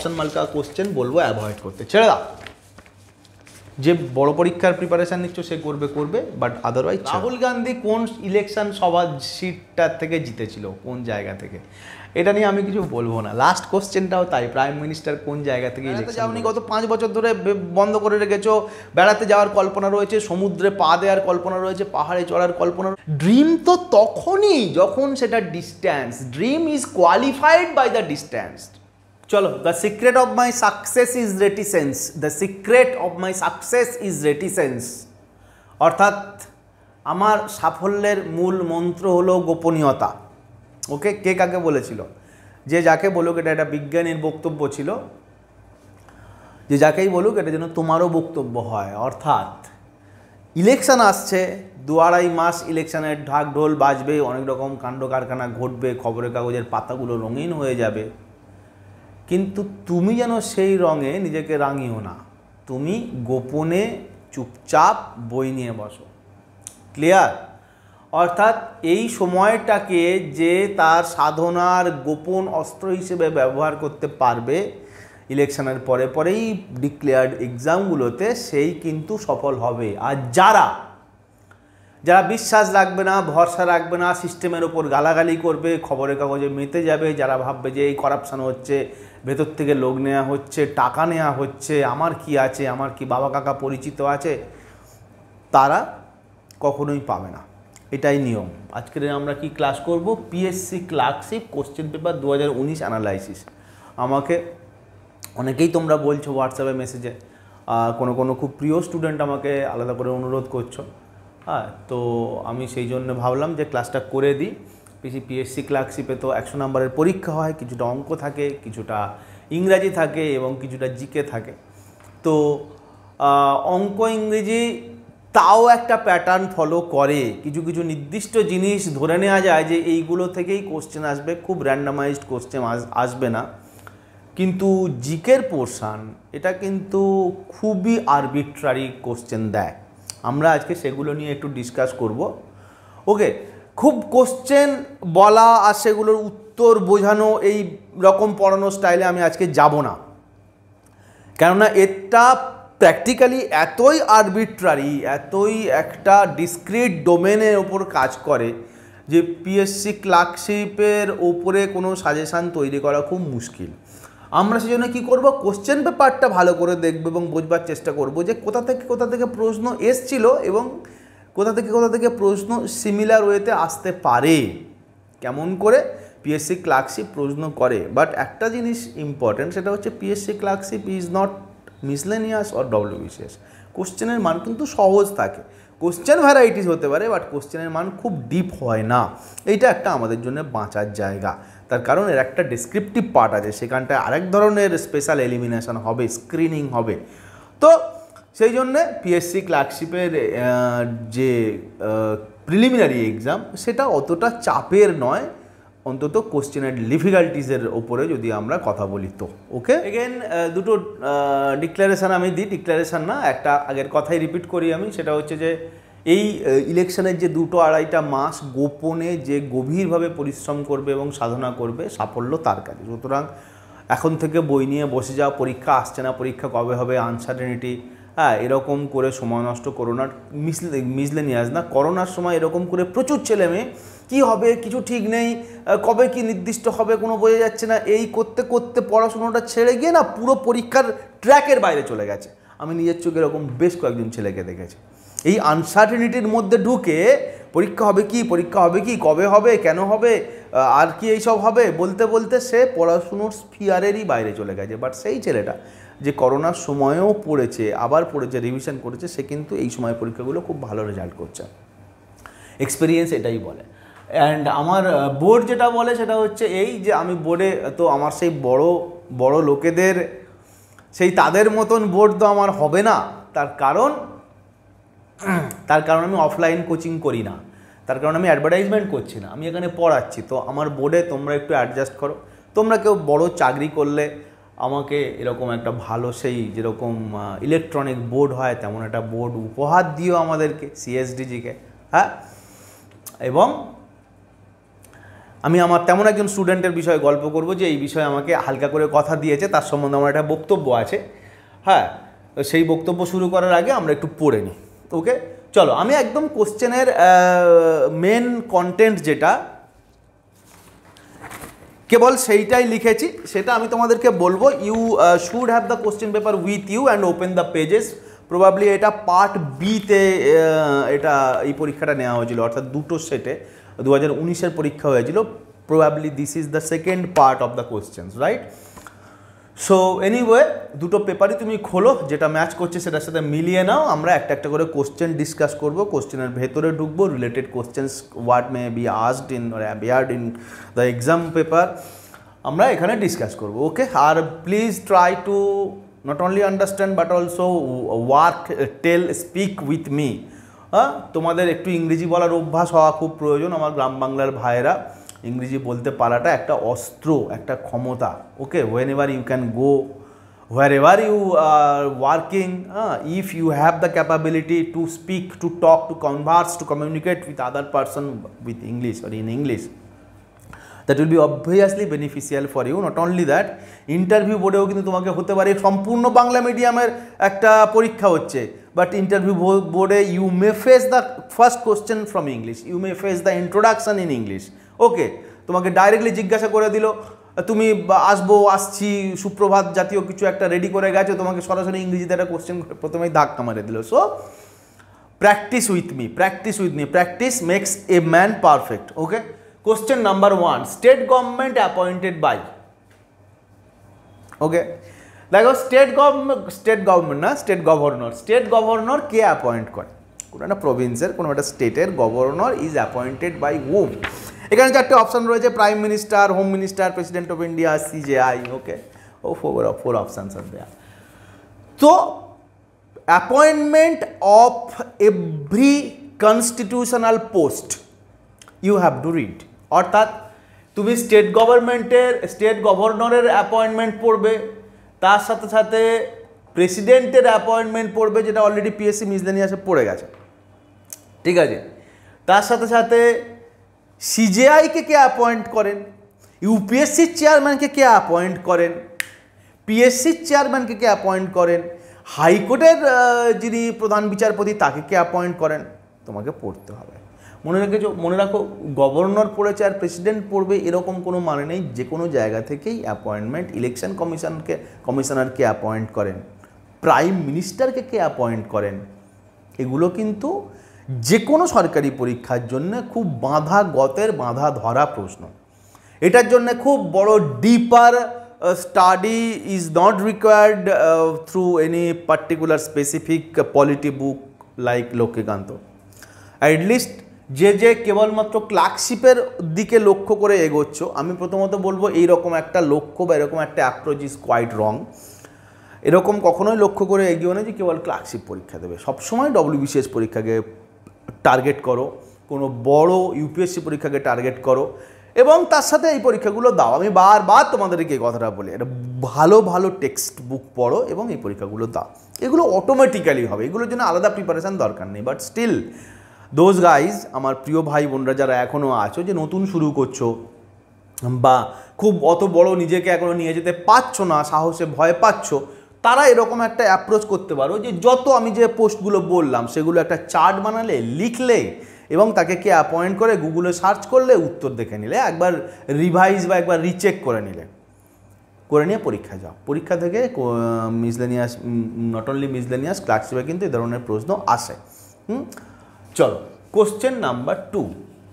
Option মার্কা question বলবো avoid করতে, ছেড়ে দাও। যে বড় পরীক্ষার প্রিপারেশান নিচ্ছ সে করবে, বাট আদারওয়াইজ রাহুল গান্ধী কোন ইলেকশন সভা সিটটার থেকে জিতেছিল, কোন জায়গা থেকে, এটা নিয়ে আমি কিছু বলবো না। লাস্ট কোশ্চেনটাও তাই, প্রাইম মিনিস্টার কোন জায়গা থেকে ইলেকশন যাওনি, গত 5 বছর ধরে বন্ধ করে রেখেছো, বেড়াতে যাওয়ার কল্পনা রয়েছে, সমুদ্রে পা দেওয়ার কল্পনা রয়েছে, পাহাড়ে চড়ার কল্পনা। ড্রিম তো তখনই যখন সেটা distance, dream is qualified by the distance. চলো, the secret of my success is reticence, the secret of my success is reticence, অর্থাৎ আমার সাফল্যের মূল মন্ত্র হলো গোপনীয়তা। ওকে, কে কাকে বলেছিল? যে যাকে বলুক, এটা একটা বিজ্ঞানীর বক্তব্য ছিল, যে যাকেই বলুক এটা যেন তোমারও বক্তব্য হয়। অর্থাৎ ইলেকশন আসছে, 2-2.5 মাস ইলেকশনের ঢাক ঢোল বাজবে, অনেক রকম কাণ্ড কারখানা ঘটবে, খবরের কাগজের পাতাগুলো রঙিন হয়ে যাবে, কিন্তু তুমি যেন সেই রঙে নিজেকে রাঙিও না, তুমি গোপনে চুপচাপ বই নিয়ে বসো। ক্লিয়ার? অর্থাৎ এই সময়টাকে যে তার সাধনার গোপন অস্ত্র হিসেবে ব্যবহার করতে পারবে ইলেকশনের পরেই ডিক্লেয়ার্ড এক্সামগুলোতে, সেই কিন্তু সফল হবে। আর যারা বিশ্বাস রাখবে না, ভরসা রাখবে না, সিস্টেমের ওপর গালাগালি করবে, খবরের কাগজে মেতে যাবে, যারা ভাববে যে এই করাপশান হচ্ছে, ভেতর থেকে লোক নেওয়া হচ্ছে, টাকা নেওয়া হচ্ছে, আমার কি আছে, আমার কি বাবা কাকা পরিচিত আছে, তারা কখনোই পাবে না। এটাই নিয়ম। আজকের আমরা কি ক্লাস করব? PSC clerkship question paper 2019 analysis. আমাকে অনেকেই তোমরা বলছো হোয়াটসঅ্যাপে মেসেজে, কোনো খুব প্রিয় স্টুডেন্ট আমাকে আলাদা করে অনুরোধ করছো। হ্যাঁ, তো আমি সেই জন্য ভাবলাম যে ক্লাসটা করে দিই। পিএসসি ক্লার্কশিপে তো 100 নম্বরের পরীক্ষা হয়, কিছুটা অঙ্ক থাকে, কিছুটা ইংরাজি থাকে এবং কিছুটা জিকে থাকে। তো অঙ্ক ইংরেজি তাও একটা প্যাটার্ন ফলো করে, কিছু নির্দিষ্ট জিনিস ধরে নেওয়া যায় যে এইগুলো থেকেই কোশ্চেন আসবে, খুব র্যান্ডামাইজড কোশ্চেন আসবে না। কিন্তু জিকের পোর্শান এটা কিন্তু খুবই আরবিট্রারি কোশ্চেন দেয়। আমরা আজকে সেগুলো নিয়ে একটু ডিসকাস করব। ওকে, খুব কোশ্চেন বলা আর সেগুলোর উত্তর বোঝানো এই রকম পড়ানো স্টাইলে আমি আজকে যাব না, কেননা এটা প্র্যাকটিক্যালি এতই আরবিট্রারি, এতই একটা ডিসক্রিট ডোমেনের ওপর কাজ করে যে পিএসসি ক্লার্কশিপের ওপরে কোনো সাজেশান তৈরি করা খুব মুশকিল। আমরা সেই জন্য কী করবো, কোশ্চেন পেপারটা ভালো করে দেখবো এবং বোঝবার চেষ্টা করব যে কোথা থেকে প্রশ্ন এসছিল এবং কোথা থেকে প্রশ্ন সিমিলার ওয়েতে আসতে পারে, কেমন করে পিএসসি ক্লার্কশিপ প্রশ্ন করে। বাট একটা জিনিস ইম্পর্টেন্ট, সেটা হচ্ছে PSC clerkship is not miscellaneous or WBCS. কোশ্চেনের মান কিন্তু সহজ থাকে, কোশ্চেন ভ্যারাইটিস হতে পারে, বাট কোশ্চেনের মান খুব ডিপ হয় না। এইটা একটা আমাদের জন্য বাঁচার জায়গা, তার কারণ এর একটা ডেসক্রিপটিভ পার্ট আছে, সেখানটায় আরেক ধরনের স্পেশাল এলিমিনেশন হবে, স্ক্রিনিং হবে। তো সেই জন্যে পিএসসি ক্লার্কশিপের যে প্রিলিমিনারি এক্সাম সেটা অতটা চাপের নয়, অন্তত কোশ্চেনের ডিফিকাল্টিসের ওপরে যদি আমরা কথা বলি তো। ওকে, এগেন দুটো ডিক্লারেশান আমি দিই, ডিক্লারেশান না, একটা আগের কথাই রিপিট করি আমি, সেটা হচ্ছে যে এই ইলেকশনের যে 2-2.5 মাস গোপনে যে গভীরভাবে পরিশ্রম করবে এবং সাধনা করবে, সাফল্য তার কাছে। সুতরাং এখন থেকে বই নিয়ে বসে যাওয়া, পরীক্ষা আসছে না, পরীক্ষা কবে হবে, আনসার্টেনিটি, হ্যাঁ, এরকম করে সময় নষ্ট করো না। মিসলেনিয়াস না, করোনার সময় এরকম করে প্রচুর ছেলে মেয়ে কী হবে কিছু ঠিক নেই, কবে কি নির্দিষ্ট হবে কোনো বোঝা যাচ্ছে না, এই করতে করতে পড়াশুনোটা ছেড়ে গিয়ে না পুরো পরীক্ষার ট্র্যাকের বাইরে চলে গেছে। আমি নিজের চোখে এরকম বেশ কয়েকজন ছেলেকে দেখেছি। এই আনসার্টেনিটির মধ্যে ঢুকে পরীক্ষা হবে কি, কবে হবে, কেন হবে, আর কি এইসব হবে বলতে বলতে সে পড়াশুনোর স্ফিয়ারেরই বাইরে চলে গেছে। বাট সেই ছেলেটা যে করোনার সময়েও পড়েছে, আবার পড়েছে, রিভিশন করেছে, সে কিন্তু এই সময় পরীক্ষাগুলো খুব ভালো রেজাল্ট করছে। এক্সপিরিয়েন্স এটাই বলে। অ্যান্ড আমার বোর্ড যেটা বলে সেটা হচ্ছে এই যে আমি বোর্ডে তো আমার সেই বড় বড় লোকেদের সেই তাদের মতন বোর্ড তো আমার হবে না, তার কারণ আমি অফলাইন কোচিং করি না, তার কারণ আমি অ্যাডভার্টাইজমেন্ট করছি না, আমি এখানে পড়াচ্ছি। তো আমার বোর্ডে তোমরা একটু অ্যাডজাস্ট করো। তোমরা কেউ বড় চাকরি করলে আমাকে এরকম একটা ভালো সেই যেরকম ইলেকট্রনিক বোর্ড হয় তেমন একটা বোর্ড উপহার দিও আমাদেরকে, সিএসডিজিকে। হ্যাঁ, এবং আমি আমার তেমন একজন স্টুডেন্টের বিষয়ে গল্প করব যে এই বিষয়ে আমাকে হালকা করে কথা দিয়েছে, তার সম্বন্ধে আমার একটা বক্তব্য আছে। হ্যাঁ, সেই বক্তব্য শুরু করার আগে আমরা একটু পড়ে নিই। ওকে, চলো আমি একদম কোশ্চেনের মেন কন্টেন্ট যেটা কেবল সেইটাই লিখেছি, সেটা আমি তোমাদেরকে বলবো। You should have the question paper with you and open the pages. Probably এটা পার্ট বিতে এটা এই পরীক্ষাটা নেওয়া হয়েছিল, অর্থাৎ দুটো সেটে 2019-এর পরীক্ষা হয়েছিল। Probably this is the second part of the questions, right? So anyway, দুটো পেপারই তুমি খোলো, যেটা ম্যাচ করছে সেটার সাথে মিলিয়ে নাও। আমরা একটা একটা করে কোশ্চেন ডিসকাস করব, কোশ্চেনের ভেতরে ঢুকবো, related questions what may be asked in or appeared in the exam paper আমরা এখানে ডিসকাস করব। ওকে, আর please try to not only understand but also work, tell, speak with me. হ্যাঁ, তোমাদের একটু ইংরেজি বলার অভ্যাস হওয়া খুব প্রয়োজন। আমার গ্রাম বাংলার ভাইয়েরা, ইংরেজি বলতে পারাটা একটা অস্ত্র, একটা ক্ষমতা। Okay, whenever you can go, wherever you are working, if you have the capability to speak, to talk, to converse, to communicate with other person with English or in English, that will be obviously beneficial for you. Not only that, interview বোর্ডেও কিন্তু তোমাকে হতে পারে, সম্পূর্ণ বাংলা মিডিয়ামের একটা পরীক্ষা হচ্ছে, বাট ইন্টারভিউ বোর্ডে you may face the first question from English, you may face the introduction in English. Okay, তোমাকে ডাইরেক্টলি জিজ্ঞাসা করে দিল, তুমি আসছি সুপ্রভাত জাতীয় কিছু একটা রেডি করে গেছো, তোমাকে সরাসরি ইংরেজিতে একটা কোশ্চেন প্রথমেই ধাক্কা মারে দিল। So practice with me, practice with me, practice makes a man perfect. Okay, question number 1, state government appointed by. Okay, দেখো স্টেট গভর্নমেন্ট না, স্টেট গভর্নর কে অ্যাপয়েন্ট করে? কোনো একটা প্রভিন্সের, কোনো একটা স্টেটের governor is appointed by hmm? এখানে চারটে অপশন রয়েছে, prime minister, home minister, president of India, CJI। Okay, ও ফোর অপশনস আর দেয়ার। তো appointment of every constitutional post you have to read. অর্থাৎ তুমি স্টেট গভর্নরের অ্যাপয়েন্টমেন্ট পড়বে, তার সাথে সাথে প্রেসিডেন্টের অ্যাপয়েন্টমেন্ট পড়বে, যেটা অলরেডি পিএসসি মিসলেনিয়াসে পড়ে গেছে, ঠিক আছে? তার সাথে সাথে CJI-কে কে অ্যাপয়েন্ট করেন, ইউপিএসসির চেয়ারম্যানকে কে অ্যাপয়েন্ট করেন, পিএসসির চেয়ারম্যানকে কে অ্যাপয়েন্ট করেন, হাইকোর্টের যিনি প্রধান বিচারপতি তাকে কে অ্যাপয়েন্ট করেন, তোমাকে পড়তে হবে। মনে রাখো, গভর্নর পড়েছে আর প্রেসিডেন্ট পড়বে এরকম কোনো মানে নেই। যে কোনো জায়গা থেকেই অ্যাপয়েন্টমেন্ট, ইলেকশন কমিশনারকে অ্যাপয়েন্ট করেন, প্রাইম মিনিস্টারকে কে অ্যাপয়েন্ট করেন, এগুলো কিন্তু যে কোনো সরকারি পরীক্ষার জন্য খুব বাঁধা ধরা প্রশ্ন। এটার জন্য খুব বড় deeper study is not required through any particular specific polity book like Laxmikanth. At least যে কেবলমাত্র ক্লার্কশিপের দিকে লক্ষ্য করে এগোচ্ছ, আমি প্রথমত বলবো এইরকম একটা লক্ষ্য বা এরকম একটা অ্যাপ্রোচ ইজ কোয়াইট রং। এরকম কখনোই লক্ষ্য করে এগিয়েও না যে কেবল ক্লার্কশিপ পরীক্ষা দেবে। সবসময় WBCS পরীক্ষাকে টার্গেট করো, কোনো বড় ইউপিএসসি পরীক্ষাকে টার্গেট করো, এবং তার সাথে এই পরীক্ষাগুলো দাও। আমি বারবার তোমাদেরকে এই কথাটা বলি, একটা ভালো টেক্সট বুক পড়ো এবং এই পরীক্ষাগুলো দাও। এগুলো অটোমেটিক্যালি হবে, এগুলোর জন্য আলাদা প্রিপারেশান দরকার নেই। বাট স্টিল দোজ গাইজ, আমার প্রিয় ভাই বোনরা যারা এখনও আছো, যে নতুন শুরু করছো বা খুব অত বড় নিজেকে এখনও নিয়ে যেতে পারছো না, সাহসে ভয় পাচ্ছ, তারা এরকম একটা অ্যাপ্রোচ করতে পারো যে যত আমি যে পোস্টগুলো বললাম সেগুলো একটা চার্ট বানালে, লিখলে এবং তাকে কে অ্যাপয়েন্ট করে গুগলে সার্চ করলে, উত্তর দেখে নিলে, একবার রিভাইজ বা একবার রিচেক করে নিয়ে পরীক্ষা যাও। পরীক্ষা থেকে মিসলেনিয়াস, নট অনলি মিসলেনিয়াস, ক্লার্কশিপে কিন্তু এই ধরনের প্রশ্ন আসে। চলো, question number 2,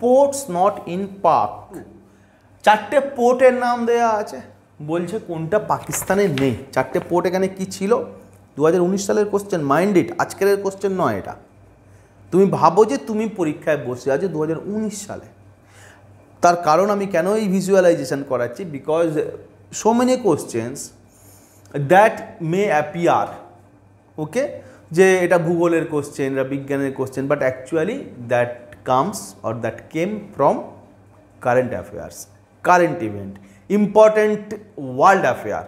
ports not in park. চারটে পোর্টের নাম দেওয়া আছে, বলছে কোনটা পাকিস্তানে নেই। চারটে পোর্ট এখানে কি ছিল? 2019 সালের কোশ্চেন, মাইন্ড ইট, আজকের কোশ্চেন নয় এটা। তুমি ভাবো যে তুমি পরীক্ষায় বসে আছো 2019 সালে। তার কারণ আমি কেন এই ভিজুয়ালাইজেশন করাচ্ছি, because so many questions that may appear, okay, যে এটা ভূগোলের কোশ্চেন, এটা বিজ্ঞানের question, but actually that comes or that came from current affairs, current event, important world affair,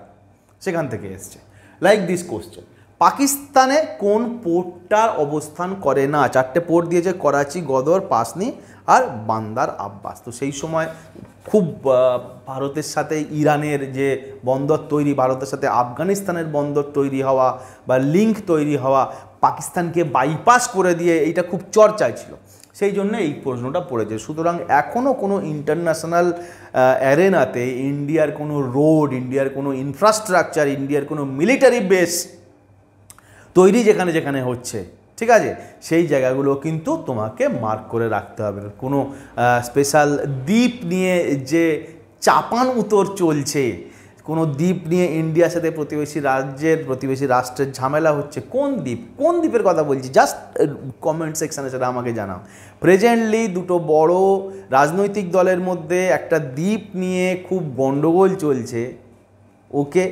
সেখান থেকে এসছে। লাইক দিস কোশ্চেন, পাকিস্তানে কোন পোর্টটার অবস্থান করে না? 4টে পোর্ট দিয়েছে, করাচি, গদর, পাসনি আর বান্দার আব্বাস। তো সেই সময় খুব ভারতের সাথে ইরানের যে বন্দর তৈরি, ভারতের সাথে আফগানিস্তানের বন্দর তৈরি হওয়া বা লিঙ্ক তৈরি হওয়া, পাকিস্তানকে বাইপাস করে দিয়ে এইটা খুব চর্চায় ছিল, সেই জন্য এই প্রশ্নটা পড়েছে। সুতরাং এখনও কোনো ইন্টারন্যাশনাল অ্যারেনাতে ইন্ডিয়ার কোনো রোড, ইন্ডিয়ার কোনো ইনফ্রাস্ট্রাকচার, ইন্ডিয়ার কোনো মিলিটারি বেস তৈরি যেখানে যেখানে হচ্ছে, ঠিক আছে, সেই জায়গাগুলো কিন্তু তোমাকে মার্ক করে রাখতে হবে। কোনো স্পেশাল দ্বীপ নিয়ে যে চাপান উতর চলছে, কোনো দ্বীপ নিয়ে ইন্ডিয়ার সাথে প্রতিবেশী রাষ্ট্রের ঝামেলা হচ্ছে, কোন দ্বীপ, কোন দ্বীপের কথা বলছি, জাস্ট কমেন্ট সেকশানে সেটা আমাকে জানাও। প্রেজেন্টলি দুটো বড় রাজনৈতিক দলের মধ্যে একটা দ্বীপ নিয়ে খুব গণ্ডগোল চলছে, ওকে,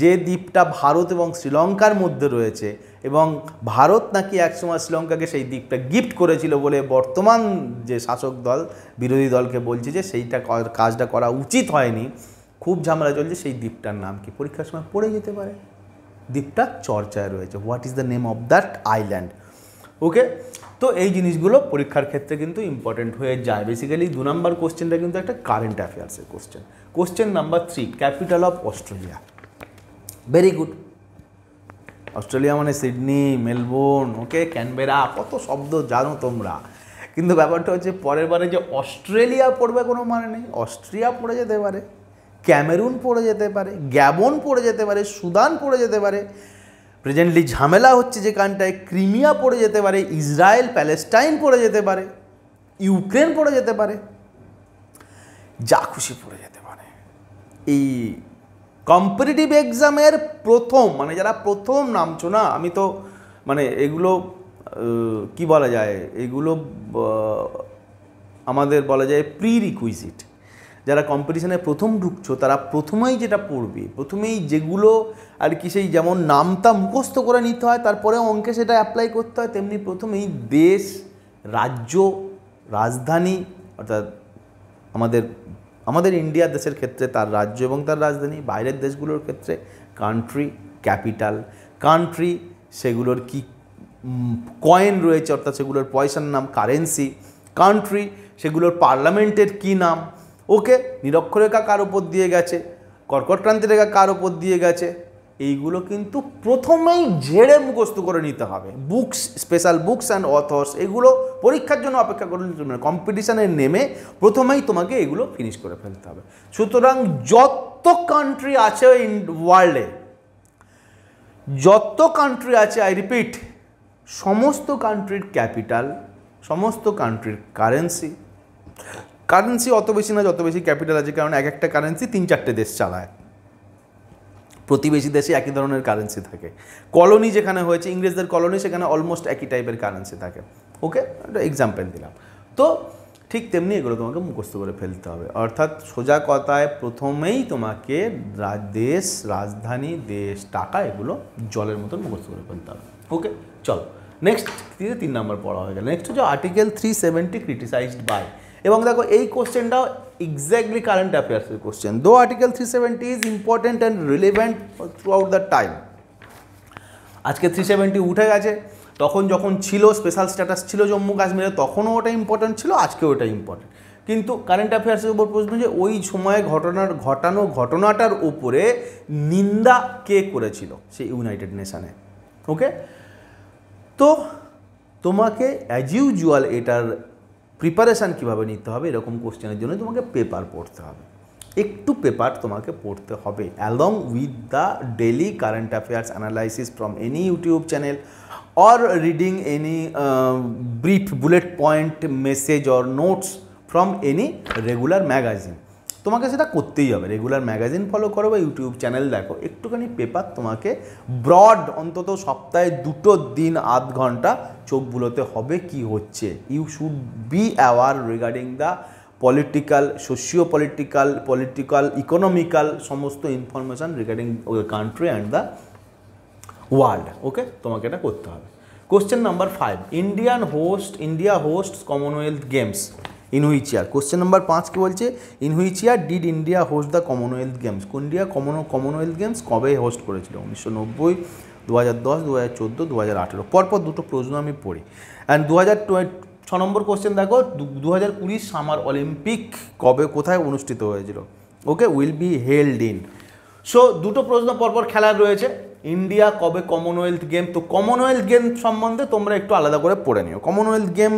যে দ্বীপটা ভারত এবং শ্রীলঙ্কার মধ্যে রয়েছে, এবং ভারত নাকি একসময় শ্রীলঙ্কাকে সেই দ্বীপটা গিফট করেছিল বলে বর্তমান যে শাসক দল বিরোধী দলকে বলছে যে সেইটা কাজটা করা উচিত হয়নি, খুব ঝামেলা চলছে। সেই দ্বীপটার নাম কি? পরীক্ষার সময় পড়ে যেতে পারে। দ্বীপটা চর্চায় রয়েছে, what is the name of that island, okay. তো এই জিনিসগুলো পরীক্ষার ক্ষেত্রে কিন্তু ইম্পর্টেন্ট হয়ে যায়। বেসিক্যালি 2 নম্বর কোশ্চেনটা কিন্তু একটা কারেন্ট অ্যাফেয়ার্সের question. Question number 3, capital of Australia. Very good. Australia মানে সিডনি, মেলবোর্ন, ওকে, ক্যানবেরা, কত শব্দ জানো তোমরা, কিন্তু ব্যাপারটা হচ্ছে পরের বারে যে অস্ট্রেলিয়া পড়বে কোনো মানে নেই। অস্ট্রিয়া পড়ে যেতে পারে, ক্যামেরুন পড়ে যেতে পারে, গ্যাবন পড়ে যেতে পারে, সুদান পড়ে যেতে পারে, প্রেজেন্টলি ঝামেলা হচ্ছে যেখানটায় ক্রিমিয়া পড়ে যেতে পারে, ইসরায়েল প্যালেস্টাইন পড়ে যেতে পারে, ইউক্রেন পড়ে যেতে পারে, যা খুশি পড়ে যেতে পারে। এই কম্পিটিটিভ এক্সামের প্রথম, মানে যারা প্রথম নামছো না, আমি তো মানে এগুলো কি বলা যায়, এগুলো আমাদের বলা যায় প্রি রিকুইজিট। যারা কম্পিটিশনে প্রথম ঢুকছো তারা প্রথমেই যেটা পড়বে, প্রথমেই যেগুলো আর কি, সেই যেমন নামটা মুখস্থ করে নিতে হয়, তারপরে অঙ্কে সেটা অ্যাপ্লাই করতে হয়, তেমনি প্রথমেই দেশ, রাজ্য, রাজধানী, অর্থাৎ আমাদের ইন্ডিয়া দেশের ক্ষেত্রে তার রাজ্য এবং তার রাজধানী, বাইরের দেশগুলোর ক্ষেত্রে কান্ট্রি, ক্যাপিটাল, কান্ট্রি সেগুলোর কি কয়েন রয়েছে, অর্থাৎ সেগুলোর পয়সার নাম, কারেন্সি, কান্ট্রি সেগুলোর পার্লামেন্টের কি নাম, ওকে, নিরক্ষরেখা কার ওপর দিয়ে গেছে, কর্কটক্রান্তি রেখা কার ওপর দিয়ে গেছে, এইগুলো কিন্তু প্রথমেই ঝেড়ে মুখস্থ করে নিতে হবে। Books, special books and authors, এগুলো পরীক্ষার জন্য অপেক্ষা করলে কম্পিটিশানে নেমে প্রথমেই তোমাকে এগুলো ফিনিশ করে ফেলতে হবে। সুতরাং যত কান্ট্রি আছে ওয়ার্ল্ডে, যত কান্ট্রি আছে, আই রিপিট, সমস্ত কান্ট্রির ক্যাপিটাল, সমস্ত কান্ট্রির কারেন্সি অত বেশি না যত বেশি ক্যাপিটাল আছে, কারণ এক একটা কারেন্সি 3-4টে দেশ চালায়, প্রতিবেশী দেশে একই ধরনের কারেন্সি থাকে। কলোনি যেখানে হয়েছে, ইংরেজদের কলোনি, সেখানে অলমোস্ট একই টাইপের কারেন্সি থাকে, ওকে, একটা এক্সাম্পল দিলাম। তো ঠিক তেমনি এগুলো তোমাকে মুখস্থ করে ফেলতে হবে, অর্থাৎ সোজা কথায় প্রথমেই তোমাকে দেশ, রাজধানী, দেশ, টাকা, এগুলো জলের মতন মুখস্থ করে ফেলতে হবে, ওকে। চলো নেক্সট, 3 নম্বর পড়া হয়ে গেল। নেক্সট হচ্ছে আর্টিকেল 370 ক্রিটিসাইজড বাই, এবং দেখো এই কোশ্চেনটাও এক্স্যাক্টলি কারেন্ট অ্যাফেয়ার্সের কোশ্চেন। দো article 370 is important and relevant through out the time. আজকে 370 উঠে গেছে, তখন যখন ছিল স্পেশাল স্ট্যাটাস ছিল জম্মু কাশ্মীরে, তখনও ওটা ইম্পর্টেন্ট ছিল, আজকেও ওটা ইম্পর্টেন্ট। কিন্তু কারেন্ট অ্যাফেয়ার্সের উপর প্রশ্ন যে ওই সময়ে ঘটনাটার উপরে নিন্দা কে করেছিল সেই ইউনাইটেড নেশনে, ওকে। তো তোমাকে অ্যাজ ইউজুয়াল এটার প্রিপারেশান কীভাবে নিতে হবে, এরকম কোশ্চেনের জন্য তোমাকে পেপার পড়তে হবে, একটু পেপার তোমাকে পড়তে হবে, along with the daily current affairs analysis from any YouTube channel or reading any brief bullet point message or notes from any regular magazine. তোমাকে সেটা করতেই হবে, রেগুলার ম্যাগাজিন ফলো করো বা ইউটিউব চ্যানেল দেখো, একটুখানি পেপার তোমাকে ব্রড অন্তত সপ্তাহে 2 দিন আধ ঘন্টা চোখ বুলোতে হবে কি হচ্ছে। You should be aware regarding the political, socio political, economical সমস্ত information regarding country and the world, okay, তোমাকে এটা করতে হবে। Question number 5, India host Commonwealth Games in which year. Question number 5 কি বলছে, in which year did India host the Commonwealth Games. India Commonwealth Games কবে host করেছিল? 1990, 2010, 2014, 2018, পরপর দুটো প্রশ্ন আমি পড়ি। অ্যান্ড 2006 নম্বর কোশ্চেন দেখো, 2020 সামার অলিম্পিক কবে কোথায় অনুষ্ঠিত হয়েছিল? Okay, will be held in. So দুটো প্রশ্ন পরপর খেলার রয়েছে। ইন্ডিয়া কবে কমনওয়েলথ গেম, তো কমনওয়েলথ গেম সম্বন্ধে তোমরা একটু আলাদা করে পড়ে নিও। কমনওয়েলথ গেম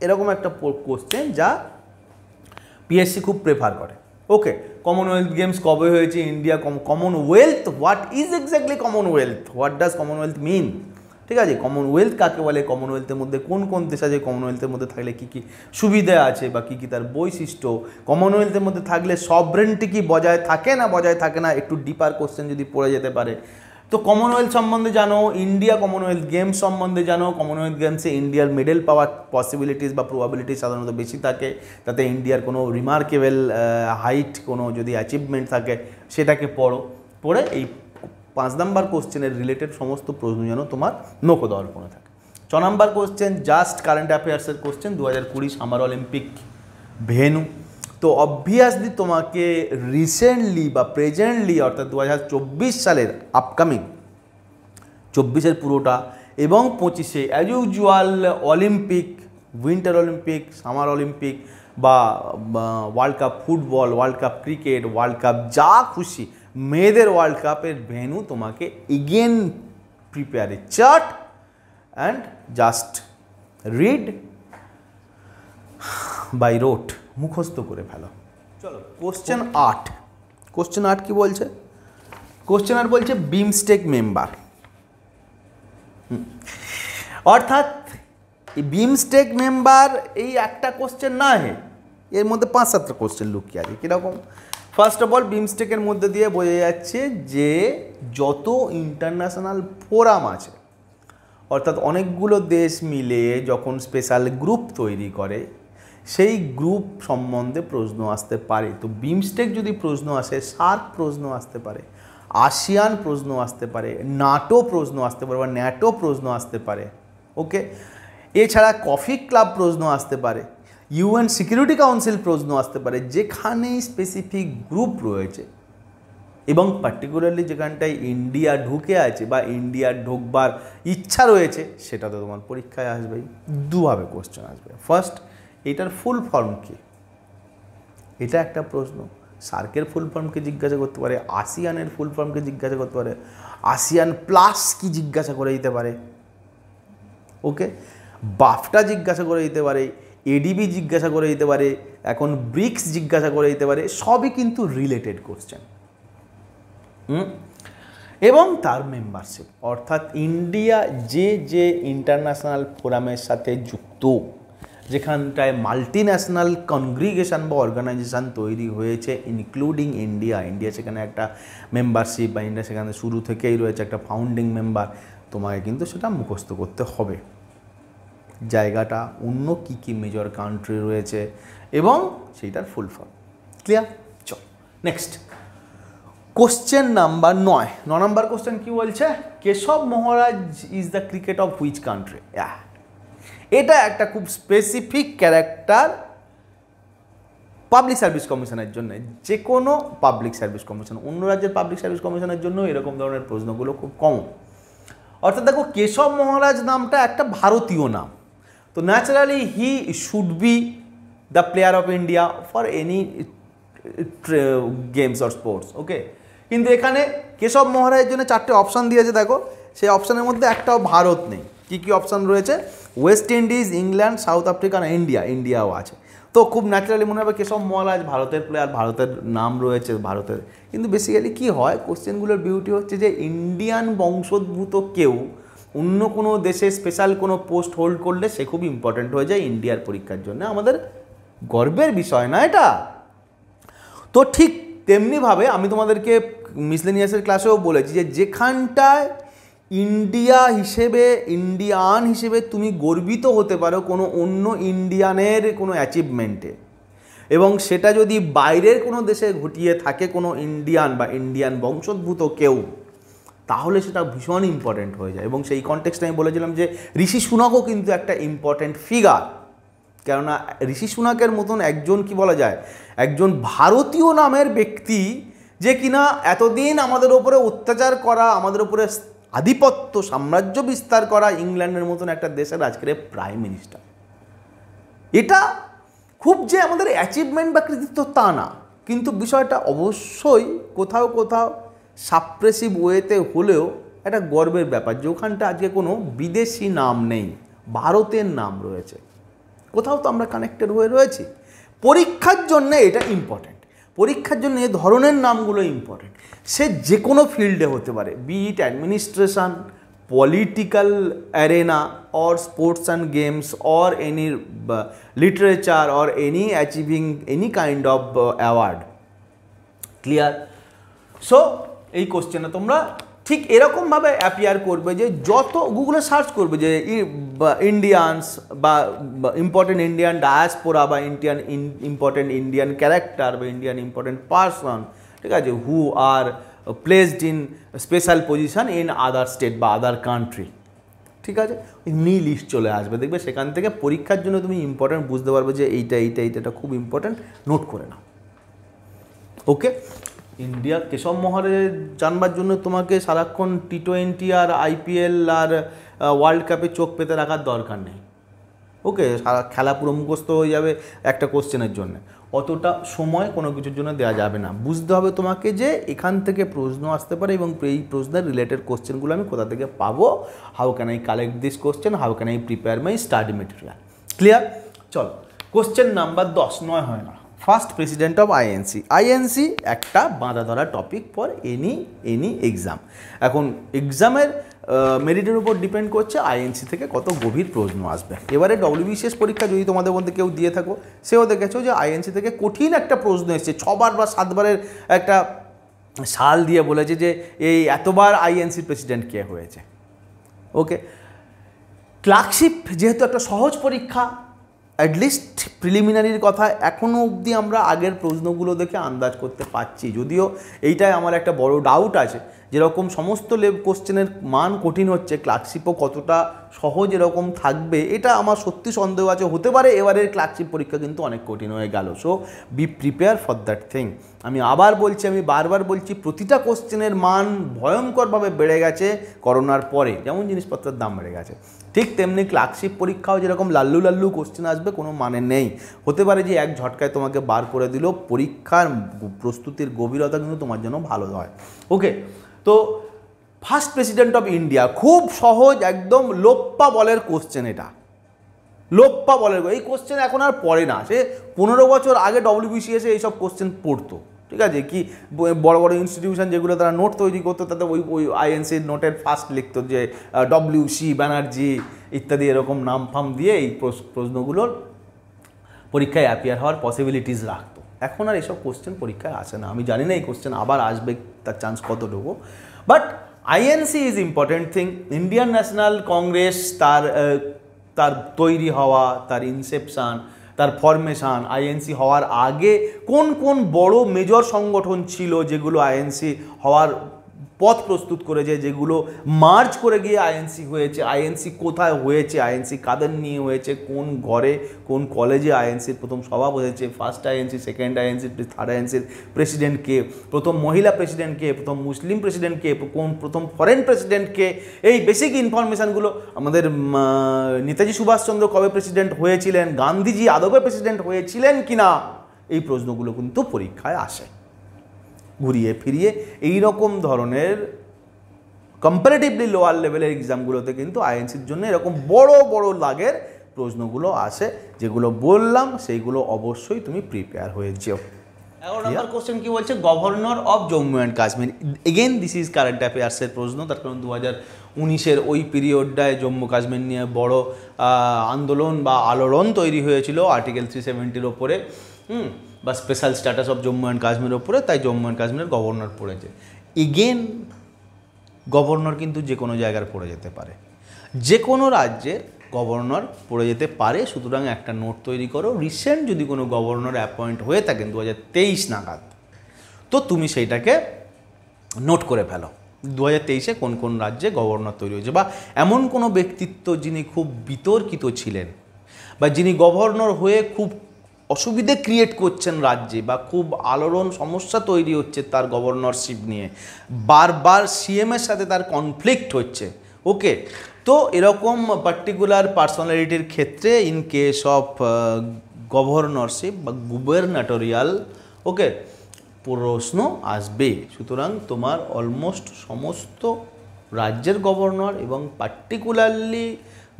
এরকম একটা কোশ্চেন যা পিএসসি খুব প্রেফার করে। ওকে, কমনওয়েলথ গেমস কবে হয়েছে, India Commonwealth, what is exactly Commonwealth, what does Commonwealth mean? ঠিক আছে, কমনওয়েলথ কাকে বলে, কমনওয়েলথের মধ্যে কোন কোন দেশ আছে, কমনওয়েলথের মধ্যে থাকলে কী কী সুবিধা আছে বা কী কী তার বৈশিষ্ট্য, কমনওয়েলথের মধ্যে থাকলে সভরেন্টি কি বজায় থাকে না বজায় থাকে না, একটু ডিপার কোশ্চেন যদি পড়ে যেতে পারে। তো কমনওয়েলথ সম্বন্ধে জানো, ইন্ডিয়া কমনওয়েলথ গেমস সম্বন্ধে জানো। কমনওয়েলথ গেমসে ইন্ডিয়ার মেডেল পাওয়ার পসিবিলিটিস বা প্রবাবিলিটি সাধারণত বেশি থাকে, তাতে ইন্ডিয়ার কোনো রিমার্কেবল হাইট কোনো যদি অ্যাচিভমেন্ট থাকে সেটাকে পড়ে এই 5 নাম্বার কোশ্চেনের রিলেটেড সমস্ত প্রশ্ন যেন তোমার নখদর্পণে থাকে। 6 নাম্বার কোশ্চেন জাস্ট কারেন্ট অ্যাফেয়ার্সের কোশ্চেন, 2020 সামার অলিম্পিক ভেন্যু। তো অবভিয়াসলি তোমাকে রিসেন্টলি বা প্রেজেন্টলি অর্থাৎ 2024 সালের আপকামিং 24-এর পুরোটা এবং 25-এ as usual Olympic, winter Olympic, summer Olympic বা world cup football, world cup cricket, world cup যা খুশি মেয়েদের ওয়ার্ল্ড কাপের ভেন্যু তোমাকে again prepare a chart and just read by rote, মুখস্থ করে ফেলো। চলো কোশ্চেন 8। কোশ্চেন 8 কি বলছে? কোশ্চেন 8 বলছে বিমস্টেক মেম্বার, অর্থাৎ বিমস্টেক মেম্বার এই একটা কোশ্চেন না, এর মধ্যে 5-7টা কোশ্চেন লুকিয়ে আছে। কীরকম? ফার্স্ট অফ অল বিমস্টেকের মধ্যে দিয়ে বোঝা যাচ্ছে যে যত ইন্টারন্যাশনাল ফোরাম আছে, অর্থাৎ অনেকগুলো দেশ মিলে যখন স্পেশাল গ্রুপ তৈরি করে, সেই গ্রুপ সম্বন্ধে প্রশ্ন আসতে পারে। তো বিমস্টেক যদি প্রশ্ন আসে, সার্ক প্রশ্ন আসতে পারে, আসিয়ান প্রশ্ন আসতে পারে, নাটো প্রশ্ন আসতে পারে বা ন্যাটো প্রশ্ন আসতে পারে। ওকে, এছাড়া কফি ক্লাব প্রশ্ন আসতে পারে, ইউএন সিকিউরিটি কাউন্সিল প্রশ্ন আসতে পারে, যেখানেই স্পেসিফিক গ্রুপ রয়েছে এবং পার্টিকুলারলি যেখানটায় ইন্ডিয়া ঢুকে আছে বা ইন্ডিয়ার ঢুকবার ইচ্ছা রয়েছে, সেটা তো তোমার পরীক্ষায় আসবেই। দুভাবে কোশ্চেন আসবে। ফার্স্ট, এটার ফুল ফর্ম কী, এটা একটা প্রশ্ন। সার্কের ফুল ফর্মকে জিজ্ঞাসা করতে পারে, আসিয়ানের ফুল ফর্মকে জিজ্ঞাসা করতে পারে, আসিয়ান প্লাস কি জিজ্ঞাসা করে দিতে পারে। ওকে, বাফটা জিজ্ঞাসা করে দিতে পারে, এডিবি জিজ্ঞাসা করে দিতে পারে, এখন ব্রিক্স জিজ্ঞাসা করে দিতে পারে, সবই কিন্তু রিলেটেড কোশ্চেন। এবং তার মেম্বারশিপ, অর্থাৎ ইন্ডিয়া যে যে ইন্টারন্যাশনাল ফোরামের সাথে যুক্ত, যেখানটায় মাল্টি ন্যাশনাল কনগ্রিগেশন বা অর্গানাইজেশান তৈরি হয়েছে ইনক্লুডিং ইন্ডিয়া, সেখানে একটা মেম্বারশিপ বা ইন্ডিয়া সেখানে শুরু থেকেই রয়েছে একটা ফাউন্ডিং মেম্বার, তোমাকে কিন্তু সেটা মুখস্থ করতে হবে। জায়গাটা অন্য কী কী মেজর কান্ট্রি রয়েছে এবং সেইটার ফুল ফর্ম। ক্লিয়ার? চল next question number 9। 9 number question কী বলছে? Keshav Maharaj is the cricket of which country? এটা একটা খুব স্পেসিফিক ক্যারেক্টার পাবলিক সার্ভিস কমিশনের জন্য, যে কোনো পাবলিক সার্ভিস কমিশন, অন্য রাজ্যের পাবলিক সার্ভিস কমিশনের জন্য এরকম ধরনের প্রশ্নগুলো খুব কমন। অর্থাৎ দেখো, কেশব মহারাজ নামটা একটা ভারতীয় নাম, তো naturally he should be the player of India for any games or sports. Okay, কিন্তু এখানে কেশব মহারাজের জন্য 4টে অপশান দিয়েছে, দেখো সেই অপশানের মধ্যে একটাও ভারত নেই। কী কী অপশান রয়েছে? West Indies, England, South Africa, ইন্ডিয়াও আছে। তো খুব ন্যাচারালি মনে হবে কেশব মহারাজ ভারতের প্লেয়ার, ভারতের নাম রয়েছে ভারতের। কিন্তু বেসিক্যালি কী হয়, কোশ্চেনগুলোর বিউটি হচ্ছে যে ইন্ডিয়ান বংশোদ্ভূত কেউ অন্য কোনো দেশে স্পেশাল কোনো পোস্ট হোল্ড করলে সে খুব ইম্পর্ট্যান্ট হয়ে যায় ইন্ডিয়ার পরীক্ষার জন্য। আমাদের গর্বের বিষয় না এটা? তো ঠিক তেমনিভাবে আমি তোমাদেরকে মিসলেনিয়াসের ক্লাসেও বলেছি যে যেখানটায় ইন্ডিয়ান হিসেবে তুমি গর্বিত হতে পারো কোনো অন্য ইন্ডিয়ানের কোনো অ্যাচিভমেন্টে, এবং সেটা যদি বাইরের কোনো দেশে ঘটিয়ে থাকে কোনো ইন্ডিয়ান বা ইন্ডিয়ান বংশোদ্ভূত কেউ, তাহলে সেটা ভীষণ ইম্পর্ট্যান্ট হয়ে যায়। এবং সেই কনটেক্সটে আমি বলেছিলাম যে ঋষি সুনাকও কিন্তু একটা ইম্পর্ট্যান্ট ফিগার, কেননা ঋষি সুনাকের মতন একজন কি বলা যায়, একজন ভারতীয় নামের ব্যক্তি যে কিনা এতদিন আমাদের ওপরে অত্যাচার করা, আমাদের ওপরে আধিপত্য সাম্রাজ্য বিস্তার করা ইংল্যান্ডের মতন একটা দেশের আজকের প্রাইম মিনিস্টার। এটা খুব যে আমাদের অ্যাচিভমেন্ট বা কৃতিত্ব তা না, কিন্তু বিষয়টা অবশ্যই কোথাও কোথাও সাপ্রেসিভ ওয়েতে হলেও একটা গর্বের ব্যাপার যে ওখানটা আজকে কোনো বিদেশি নাম নেই, ভারতের নাম রয়েছে। কোথাও তো আমরা কানেক্টেড হয়ে রয়েছি। পরীক্ষার জন্য এটা ইম্পর্ট্যান্ট, পরীক্ষার জন্য এ ধরনের নামগুলো ইম্পর্ট্যান্ট। সে যে কোনো ফিল্ডে হতে পারে, be it administration, political arena, or sports and games, or any literature, or any achieving any kind of award. Clear? So এই কোশ্চেনে তোমরা ঠিক এরকমভাবে অ্যাপিয়ার করবে যে যত গুগলে সার্চ করবে যে ইন্ডিয়ানস বা ইম্পর্টেন্ট ইন্ডিয়ান ডায়াসপোরা বা ইম্পর্টেন্ট ইন্ডিয়ান ক্যারেক্টার বা ইন্ডিয়ান ইম্পর্টেন্ট পার্সন, ঠিক আছে, who are placed in special position in other state বা আদার কান্ট্রি, ঠিক আছে, এমনি লিস্ট চলে আসবে। দেখবে সেখান থেকে পরীক্ষার জন্য তুমি ইম্পর্টেন্ট বুঝতে পারবে যে এইটা খুব ইম্পর্টেন্ট, নোট করে নাও। ওকে, ইন্ডিয়া কেশব মহলে জানবার জন্য তোমাকে সারাক্ষণ টি20 আর IPL আর ওয়ার্ল্ড কাপে চোখ পেতে রাখার দরকার নেই। ওকে, সারা খেলা পুরো মুখস্থ হয়ে যাবে একটা কোশ্চেনের জন্য, অতটা সময় কোনো কিছুর জন্য দেওয়া যাবে না। বুঝতে হবে তোমাকে যে এখান থেকে প্রশ্ন আসতে পারে এবং এই প্রশ্নের রিলেটেড কোশ্চেনগুলো আমি কোথা থেকে পাবো, how can I collect this question, how can I prepare my study material. Clear? চলো কোশ্চেন নাম্বার 10, 9 হয় না। ফার্স্ট প্রেসিডেন্ট অফ আইএনসি একটা বাঁধা ধরা টপিক ফর এনি এক্সাম। এখন এক্সামের মেরিটের উপর ডিপেন্ড করছে আইএনসি থেকে কত গভীর প্রশ্ন আসবে। এবারে WBCS পরীক্ষা যদি তোমাদের মধ্যে কেউ দিয়ে থাকো, সেও দেখেছো যে আইএনসি থেকে কঠিন একটা প্রশ্ন এসেছে, 6 বার বা 7 বারের একটা সাল দিয়ে বলেছে যে এই এতবার আইএনসি প্রেসিডেন্ট কে হয়েছে। ওকে, ক্লার্কশিপ যেহেতু একটা সহজ পরীক্ষা, অ্যাটলিস্ট প্রিলিমিনারির কথা এখনও অবধি আমরা আগের প্রশ্নগুলো দেখে আন্দাজ করতে পারছি, যদিও এইটাই আমার একটা বড় ডাউট আছে, যেরকম সমস্ত কোশ্চেনের মান কঠিন হচ্ছে, ক্লার্কশিপও কতটা সহজ এরকম থাকবে এটা আমার সত্যি সন্দেহ আছে। হতে পারে এবারের ক্লার্কশিপ পরীক্ষা কিন্তু অনেক কঠিন হয়ে গেল। So B prepare for that thing. আমি আবার বলছি, আমি বারবার বলছি, প্রতিটা কোশ্চেনের মান ভয়ঙ্করভাবে বেড়ে গেছে করোনার পরে, যেমন জিনিসপত্রের দাম বেড়ে গেছে, ঠিক তেমনি ক্লার্কশিপ পরীক্ষাও যেরকম লাল্লু কোশ্চেন আসবে কোনো মানে নেই। হতে পারে যে এক ঝটকায় তোমাকে বার করে দিল, পরীক্ষার প্রস্তুতির গভীরতা কিন্তু তোমার জন্য ভালো হয়। ওকে, তো ফার্স্ট প্রেসিডেন্ট অফ ইন্ডিয়া খুব সহজ, একদম লোপ্পা বলের কোশ্চেন। এটা লোপ্পা বলের, এই কোশ্চেন এখন আর পড়ে না, সে 15 বছর আগে WBCS এইসব কোশ্চেন পড়তো, ঠিক আছে, কি বড় বড় ইনস্টিটিউশন যেগুলো তারা নোট তৈরি করতো, তাতে ওই আইএনসির নোটের ফার্স্ট লিখতো যে WC ব্যানার্জি ইত্যাদি এরকম নাম ফাম দিয়ে এই প্রশ্নগুলোর পরীক্ষায় অ্যাপিয়ার হওয়ার পসিবিলিটিস রাখতো। এখন আর এইসব কোশ্চেন পরীক্ষায় আসে না। আমি জানি না এই কোশ্চেন আবার আসবে, তার চান্স কতটুকু, but INC is important thing. Indian national Congress, তার তৈরি হওয়া, তার ইনসেপশান, তার ফরমেশান, আইএনসি হওয়ার আগে কোন কোন বড় মেজর সংগঠন ছিল যেগুলো আইএনসি হওয়ার পথ প্রস্তুত করেছে, যেগুলো মার্চ করে গিয়ে আইএনসি হয়েছে, আইএনসি কোথায় হয়েছে, আইএনসি কাদের নিয়ে হয়েছে, কোন ঘরে কোন কলেজে আইএনসির প্রথম সভা বসেছে, first INC, second INC, third আইএনসির প্রেসিডেন্ট কে, প্রথম মহিলা প্রেসিডেন্ট কে, প্রথম মুসলিম প্রেসিডেন্ট কে, প্রথম ফরেন প্রেসিডেন্ট কে, এই বেসিক ইনফরমেশানগুলো, আমাদের নেতাজি সুভাষচন্দ্র কবে প্রেসিডেন্ট হয়েছিলেন, গান্ধীজি আদবে প্রেসিডেন্ট হয়েছিলেন কিনা, এই প্রশ্নগুলো কিন্তু পরীক্ষায় আসে। ঘুরিয়ে ফিরিয়ে এই রকম ধরনের কম্পারেটিভলি লোয়ার লেভেলের এক্সামগুলোতে কিন্তু আইএনসির জন্য এরকম বড় বড় লাগের প্রশ্নগুলো আসে, যেগুলো বললাম সেইগুলো অবশ্যই তুমি প্রিপেয়ার হয়ে যেও। 11 নম্বর কোশ্চেন কি বলছে, governor of Jammu and Kashmir. Again this is current অ্যাফেয়ার্সের প্রশ্ন, তার কারণ 2019-এর ওই পিরিয়ডটায় জম্মু কাশ্মীর নিয়ে বড় আন্দোলন বা আলোড়ন তৈরি হয়েছিল আর্টিকেল 370-র ওপরে, বা special status of Jammu and কাশ্মীরের ওপরে, তাই জম্মু অ্যান্ড কাশ্মীরের গভর্নর পড়েছে। এগেন গভর্নর কিন্তু যে কোনো জায়গার পড়ে যেতে পারে, যে কোনো রাজ্যের গভর্নর পড়ে যেতে পারে, সুতরাং একটা নোট তৈরি করো। রিসেন্ট যদি কোনো গভর্নর অ্যাপয়েন্ট হয়ে থাকেন 2023 নাগাদ, তো তুমি সেইটাকে নোট করে ফেলো, 2023-এ কোন কোন রাজ্যে গভর্নর তৈরি হয়েছে, বা এমন কোনো ব্যক্তিত্ব যিনি খুব বিতর্কিত ছিলেন, বা যিনি গভর্নর হয়ে খুব অসুবিধে ক্রিয়েট করছেন রাজ্যে বা খুব আলোড়ন সমস্যা তৈরি হচ্ছে তার গভর্নরশিপ নিয়ে, বারবার সিএমের সাথে তার কনফ্লিক্ট হচ্ছে, ওকে, তো এরকম পার্টিকুলার পার্সোনালিটির ক্ষেত্রে ইন কেস অফ গভর্নরশিপ বা গুবার্নেটোরিয়াল, ওকে, প্রশ্ন আসবে। সুতরাং তোমার অলমোস্ট সমস্ত রাজ্যের গভর্নর এবং পার্টিকুলারলি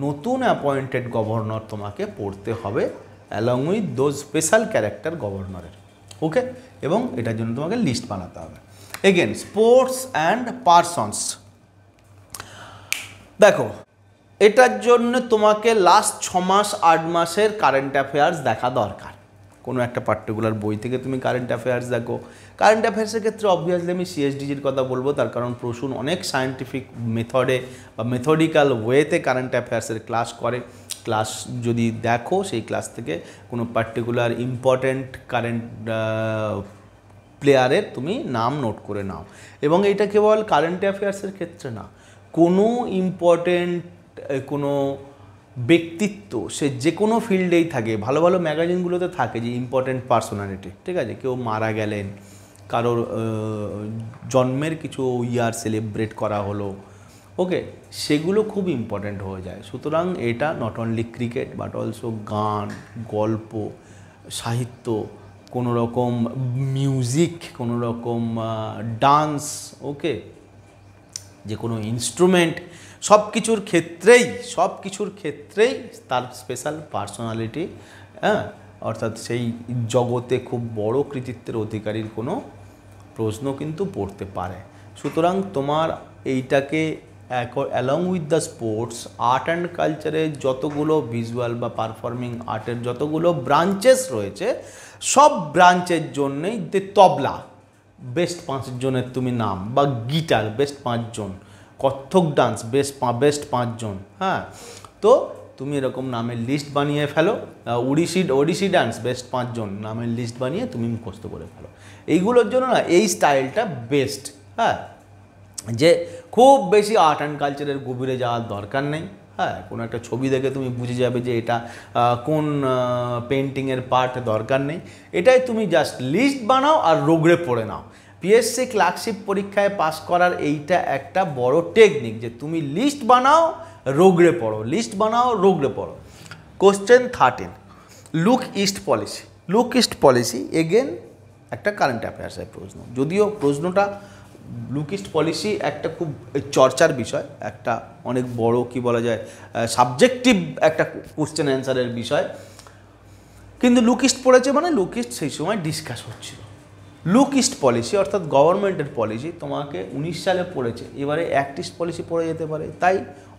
নতুন অ্যাপয়েন্টেড গভর্নর তোমাকে পড়তে হবে along with those special character গভর্নরের, ওকে, এবং এটার জন্য তোমাকে লিস্ট বানাতে হবে। এগেন স্পোর্টস অ্যান্ড পারসনস, দেখো এটার জন্য তোমাকে লাস্ট 6 মাস 8 মাসের কারেন্ট অ্যাফেয়ার্স দেখা দরকার। কোনো একটা পার্টিকুলার বই থেকে তুমি কারেন্ট অ্যাফেয়ার্স দেখো। কারেন্ট অ্যাফেয়ার্সের ক্ষেত্রে অবভিয়াসলি আমি সিএসডিজির কথা বলবো, তার কারণ প্রসূন অনেক সায়েন্টিফিক মেথডে বা মেথডিক্যাল ওয়েতে কারেন্ট অ্যাফেয়ার্সের ক্লাস করে। ক্লাস যদি দেখো সেই ক্লাস থেকে কোনো পার্টিকুলার ইম্পর্ট্যান্ট কারেন্ট প্লেয়ারের তুমি নাম নোট করে নাও। এবং এটা কেবল কারেন্ট অ্যাফেয়ার্সের ক্ষেত্রে না, কোনো ইম্পর্টেন্ট কোনো ব্যক্তিত্ব সে যে কোনো ফিল্ডেই থাকে, ভালো ভালো ম্যাগাজিনগুলোতে থাকে যে ইম্পর্টেন্ট পার্সোনালিটি, ঠিক আছে, কেউ মারা গেলেন, কারোর জন্মের কিছু ইয়ার সেলিব্রেট করা হলো, ওকে, সেগুলো খুব ইম্পর্ট্যান্ট হয়ে যায়। সুতরাং এটা not only cricket but also গান, গল্প, সাহিত্য, কোনো রকম মিউজিক, কোনো রকম ডান্স, ওকে, যে কোনো ইনস্ট্রুমেন্ট, সব কিছুর ক্ষেত্রেই তার স্পেশাল পার্সোনালিটি, হ্যাঁ, অর্থাৎ সেই জগতে খুব বড় কৃতিত্বের অধিকারীর কোনো প্রশ্ন কিন্তু পড়তে পারে। সুতরাং তোমার এইটাকে along with the sports, art and কালচারের যতগুলো ভিজুয়াল বা পারফর্মিং আর্টের যতগুলো ব্রাঞ্চেস রয়েছে, সব ব্রাঞ্চের জন্যেই তবলা বেস্ট 5 জনের তুমি নাম, বা গিটার বেস্ট 5 জন, কত্থক ডান্স বেস্ট 5 জন, হ্যাঁ, তো তুমি এরকম নামের লিস্ট বানিয়ে ফেলো। ওড়িশি ডান্স বেস্ট 5 জন নামের লিস্ট বানিয়ে তুমি মুখস্থ করে ফেলো। এইগুলোর জন্য না এই স্টাইলটা বেস্ট, হ্যাঁ, যে খুব বেশি আর্ট অ্যান্ড কালচারের গভীরে যাওয়ার দরকার নেই, হ্যাঁ, কোনো একটা ছবি দেখে তুমি বুঝে যাবে যে এটা কোন পেন্টিংয়ের পার্ট, দরকার নেই। এটাই তুমি জাস্ট লিস্ট বানাও আর রোগড়ে পড়ে নাও। পিএসসি ক্লার্কশিপ পরীক্ষায় পাস করার এইটা একটা বড় টেকনিক যে তুমি লিস্ট বানাও, রোগড়ে পড়ো, লিস্ট বানাও, রোগড়ে পড়ো। Question 13, look east policy. Look east policy again একটা কারেন্ট অ্যাফেয়ার্সের প্রশ্ন, যদিও প্রশ্নটা লুক ইস্ট পলিসি একটা খুব চর্চার বিষয়, একটা অনেক বড় কি বলা যায় সাবজেক্টিভ একটা কোশ্চেন অ্যান্সারের বিষয়, কিন্তু লুক ইস্ট পড়েছে মানে লুক ইস্ট সেই সময় ডিসকাস হচ্ছিল। লুক ইস্ট পলিসি অর্থাৎ গভর্নমেন্টের পলিসি তোমাকে 19 সালে পড়েছে, এবারে অ্যাক্ট ইস্ট পলিসি পড়ে যেতে পারে। তাই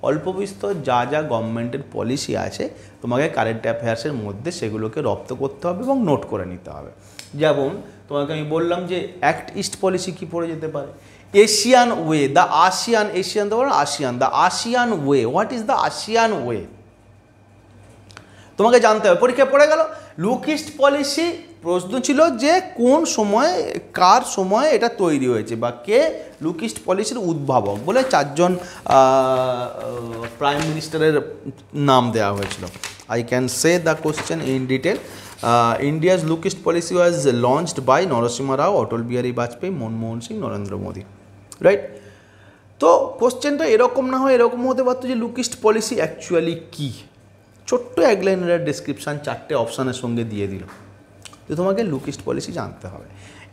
অল্প বিস্তর যা গভর্নমেন্টের পলিসি আছে তোমাকে কারেন্ট অ্যাফেয়ার্সের মধ্যে সেগুলোকে রপ্ত করতে হবে এবং নোট করে নিতে হবে। যেমন তোমাকে আমি বললাম যে অ্যাক্ট ইস্ট পলিসি কি পড়ে যেতে পারে, Asian way, the ASEAN way, what is the ASEAN way, তোমাকে জানতে হবে। পরীক্ষায় পড়ে গেল লুক ইস্ট পলিসি, প্রশ্ন ছিল যে কোন সময়, কার সময় এটা তৈরি হয়েছে বা কে লুক ইস্ট পলিসির উদ্ভাবক বলে 4 জন প্রাইম মিনিস্টারের নাম দেওয়া হয়েছিল। I can say the question in detail. India's look east policy was launched by Narasimha Rao, Atal Bihari Vajpayee, Manmohan Singh, Narendra Modi, right. তো কোশ্চেনটা এরকম না হয় এরকম হতে পারতো যে লুক ইস্ট পলিসি অ্যাকচুয়ালি কী, ছোট্ট 1 লাইনের ডেসক্রিপশান 4টে অপশানের সঙ্গে দিয়ে দিল। তো তোমাকে লুক ইস্ট পলিসি জানতে হবে,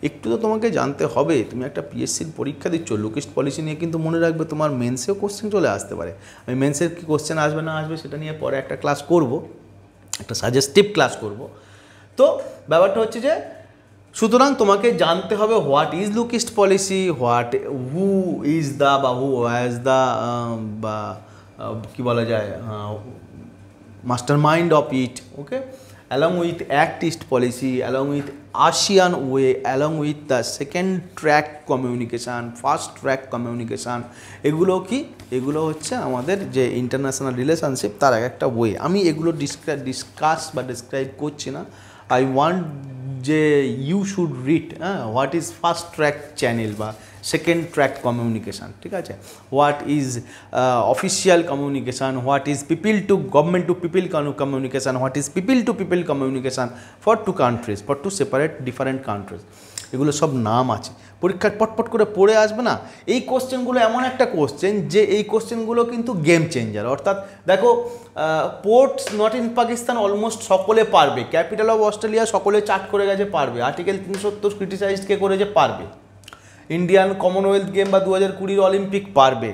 একটু তো তোমাকে জানতে হবে। তুমি একটা পিএসসির পরীক্ষা দিচ্ছ, লুক ইস্ট পলিসি নিয়ে কিন্তু মনে রাখবে তোমার মেন্সেও কোশ্চেন চলে আসতে পারে। আমি মেন্সের কি কোশ্চেন আসবে না আসবে সেটা নিয়ে পরে একটা ক্লাস করব, একটা সাজেস্টিভ ক্লাস করব। তো ব্যাপারটা হচ্ছে যে সুতরাং তোমাকে জানতে হবে what is look east policy, who is the বা হু হ্যাজ দ্য বা কী বলা যায় mastermind of it, okay, along with Act East policy, along with ASEAN way, along with the second track communication, fast track communication, এগুলো কি, এগুলো হচ্ছে আমাদের যে ইন্টারন্যাশনাল রিলেশনশিপ তার একটা ওয়ে। আমি এগুলো ডিসক্রাইব করছি না, আই ওয়ান্ট যে ইউ শুড রিড, হ্যাঁ, what is first track channel বা সেকেন্ড ট্র্যাক কমিউনিকেশান, ঠিক আছে, what is official communication, what is people to government to people communication, what is people to people communication for two countries, for two separate different countries, এগুলো সব নাম আছে। পরীক্ষায় পটপট করে পড়ে আসবে না। এই কোশ্চেনগুলো এমন একটা কোশ্চেন যে এই কোশ্চেনগুলো কিন্তু গেম চেঞ্জার। অর্থাৎ দেখো, ports not in Pakistan almost সকলে পারবে, ক্যাপিটাল অফ অস্ট্রেলিয়া সকলে চার্ট করে গেছে পারবে, আর্টিকেল 370 ক্রিটিসাইজড কে করেছে পারবে, ইন্ডিয়ান কমনওয়েলথ গেম বা 2020 অলিম্পিক পারবে,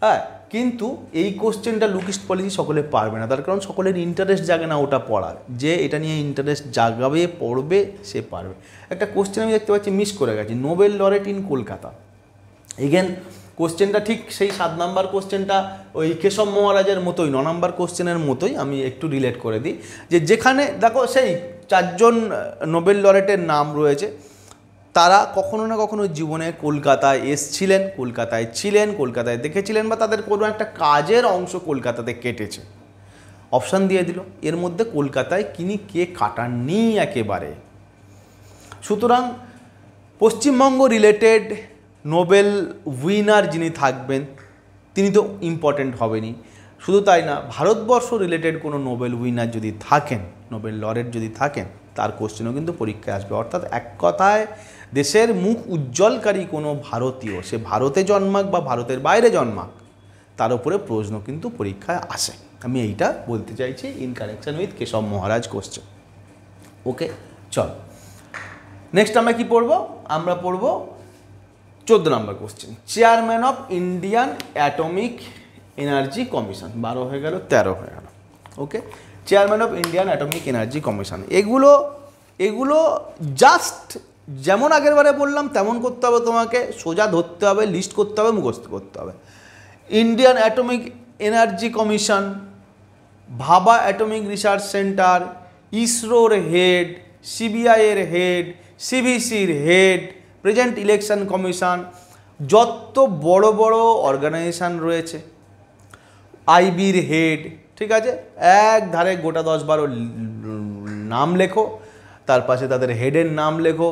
হ্যাঁ, কিন্তু এই কোশ্চেনটা লুকিস্ট পলিসি সকলে পারবে না। তার কারণ সকলের ইন্টারেস্ট জাগে না ওটা পড়ার, যে এটা নিয়ে ইন্টারেস্ট জাগাবে পড়বে সে পারবে। একটা কোশ্চেন আমি দেখতে পাচ্ছি মিস করে গেছি, Nobel laureate in Kolkata. Again কোশ্চেনটা ঠিক সেই 7 নম্বর কোশ্চেনটা ওই কেশব মহারাজের মতোই, 9 নম্বর কোশ্চেনের মতোই আমি একটু রিলেট করে দিই, যে যেখানে দেখো সেই 4 জন নোবেল লরেটের নাম রয়েছে, তারা কখনো না কখনো জীবনে কলকাতায় এসছিলেন, কলকাতায় ছিলেন, কলকাতায় দেখেছিলেন, বা তাদের কোনো একটা কাজের অংশ কলকাতাতে কেটেছে। অপশান দিয়ে দিল, এর মধ্যে কলকাতায় কে কাটাননি একেবারে। সুতরাং পশ্চিমবঙ্গ রিলেটেড নোবেল উইনার যিনি থাকবেন তিনি তো ইম্পর্ট্যান্ট হবেনই। শুধু তাই না, ভারতবর্ষ রিলেটেড কোনো নোবেল উইনার যদি থাকেন, নোবেল লরেট যদি থাকেন, তার কোশ্চেনও কিন্তু পরীক্ষায় আসবে। অর্থাৎ এক কথায় দেশের মুখ উজ্জ্বলকারী কোনো ভারতীয়, সে ভারতে জন্মাক বা ভারতের বাইরে জন্মাক, তার উপরে প্রশ্ন কিন্তু পরীক্ষায় আসে। আমি এইটা বলতে চাইছি in connection with Keshav Maharaj question. Okay, চল নেক্সট আমরা কি পড়বো? আমরা পড়বো 14 number question, chairman of Indian atomic energy commission. 12 হয়ে গেল, 13 হয়ে গেল। Okay, chairman of Indian atomic energy commission, এগুলো জাস্ট যেমন আগের বারে বললাম তেমন করতে হবে, তোমাকে সোজা ধরতে হবে, লিস্ট করতে হবে, মুখস্থ করতে হবে। Indian atomic energy commission, Bhabha atomic research centre, ইসরোর হেড, সিবিআইয়ের হেড, সিভিসির হেড, প্রেজেন্ট ইলেকশন কমিশন, যত বড় বড় অর্গানাইজেশান রয়েছে, আইবির হেড, ঠিক আছে, এক ধারে গোটা 10-12 নাম লেখো, তার পাশে তাদের হেডের নাম লেখো,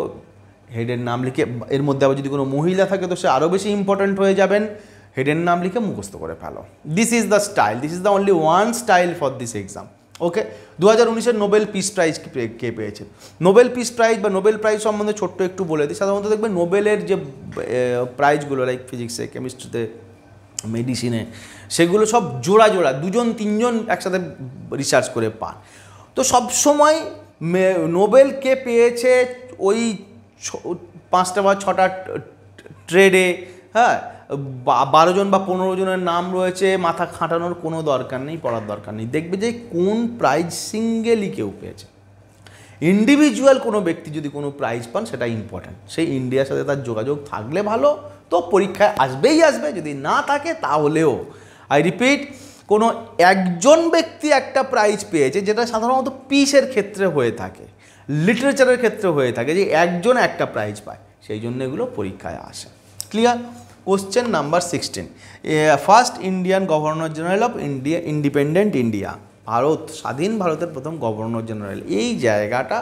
হেডের নাম লিখে এর মধ্যে আবার যদি কোনো মহিলা থাকে তো সে আরও বেশি ইম্পর্ট্যান্ট হয়ে যাবেন, হেডের নাম লিখে মুখস্থ করে ফেলো। This is the style, this is the only one style for this exam. Okay, 2019-এর নোবেল পিস প্রাইজ কে পেয়েছে? নোবেল পিস প্রাইজ বা নোবেল প্রাইজ সম্বন্ধে ছোট্ট একটু বলে দিই। সাধারণত দেখবে নোবেলের যে প্রাইজগুলো, লাইক ফিজিক্সে, কেমিস্ট্রিতে, মেডিসিনে, সেগুলো সব জোড়া জোড়া 2-3 একসাথে রিসার্চ করে পান। তো সবসময় নোবেল কে পেয়েছে ওই 5টা বা 6টা ট্রেডে, হ্যাঁ, 12 জন বা 15 জনের নাম রয়েছে, মাথা খাটানোর কোনো দরকার নেই, পড়ার দরকার নেই। দেখবে যে কোন প্রাইজ সিঙ্গেলি কেউ পেয়েছে। ইন্ডিভিজুয়াল কোনো ব্যক্তি যদি কোনো প্রাইজ পান সেটা ইম্পর্ট্যান্ট, সেই ইন্ডিয়ার সাথে তার যোগাযোগ থাকলে ভালো, তো পরীক্ষায় আসবেই আসবে, যদি না থাকে তাহলেও। আই রিপিট, কোনো একজন ব্যক্তি একটা প্রাইজ পেয়েছে, যেটা সাধারণত পিসের ক্ষেত্রে হয়ে থাকে, লিটারেচারের ক্ষেত্রে হয়ে থাকে, যে একজন একটা প্রাইজ পায়, সেই জন্য এগুলো পরীক্ষায় আসে। Clear? Question number 16, first Indian governor general of India, independent India, Bharat স্বাধীন ভারতের প্রথম গভর্নর জেনারেল। এই জায়গাটা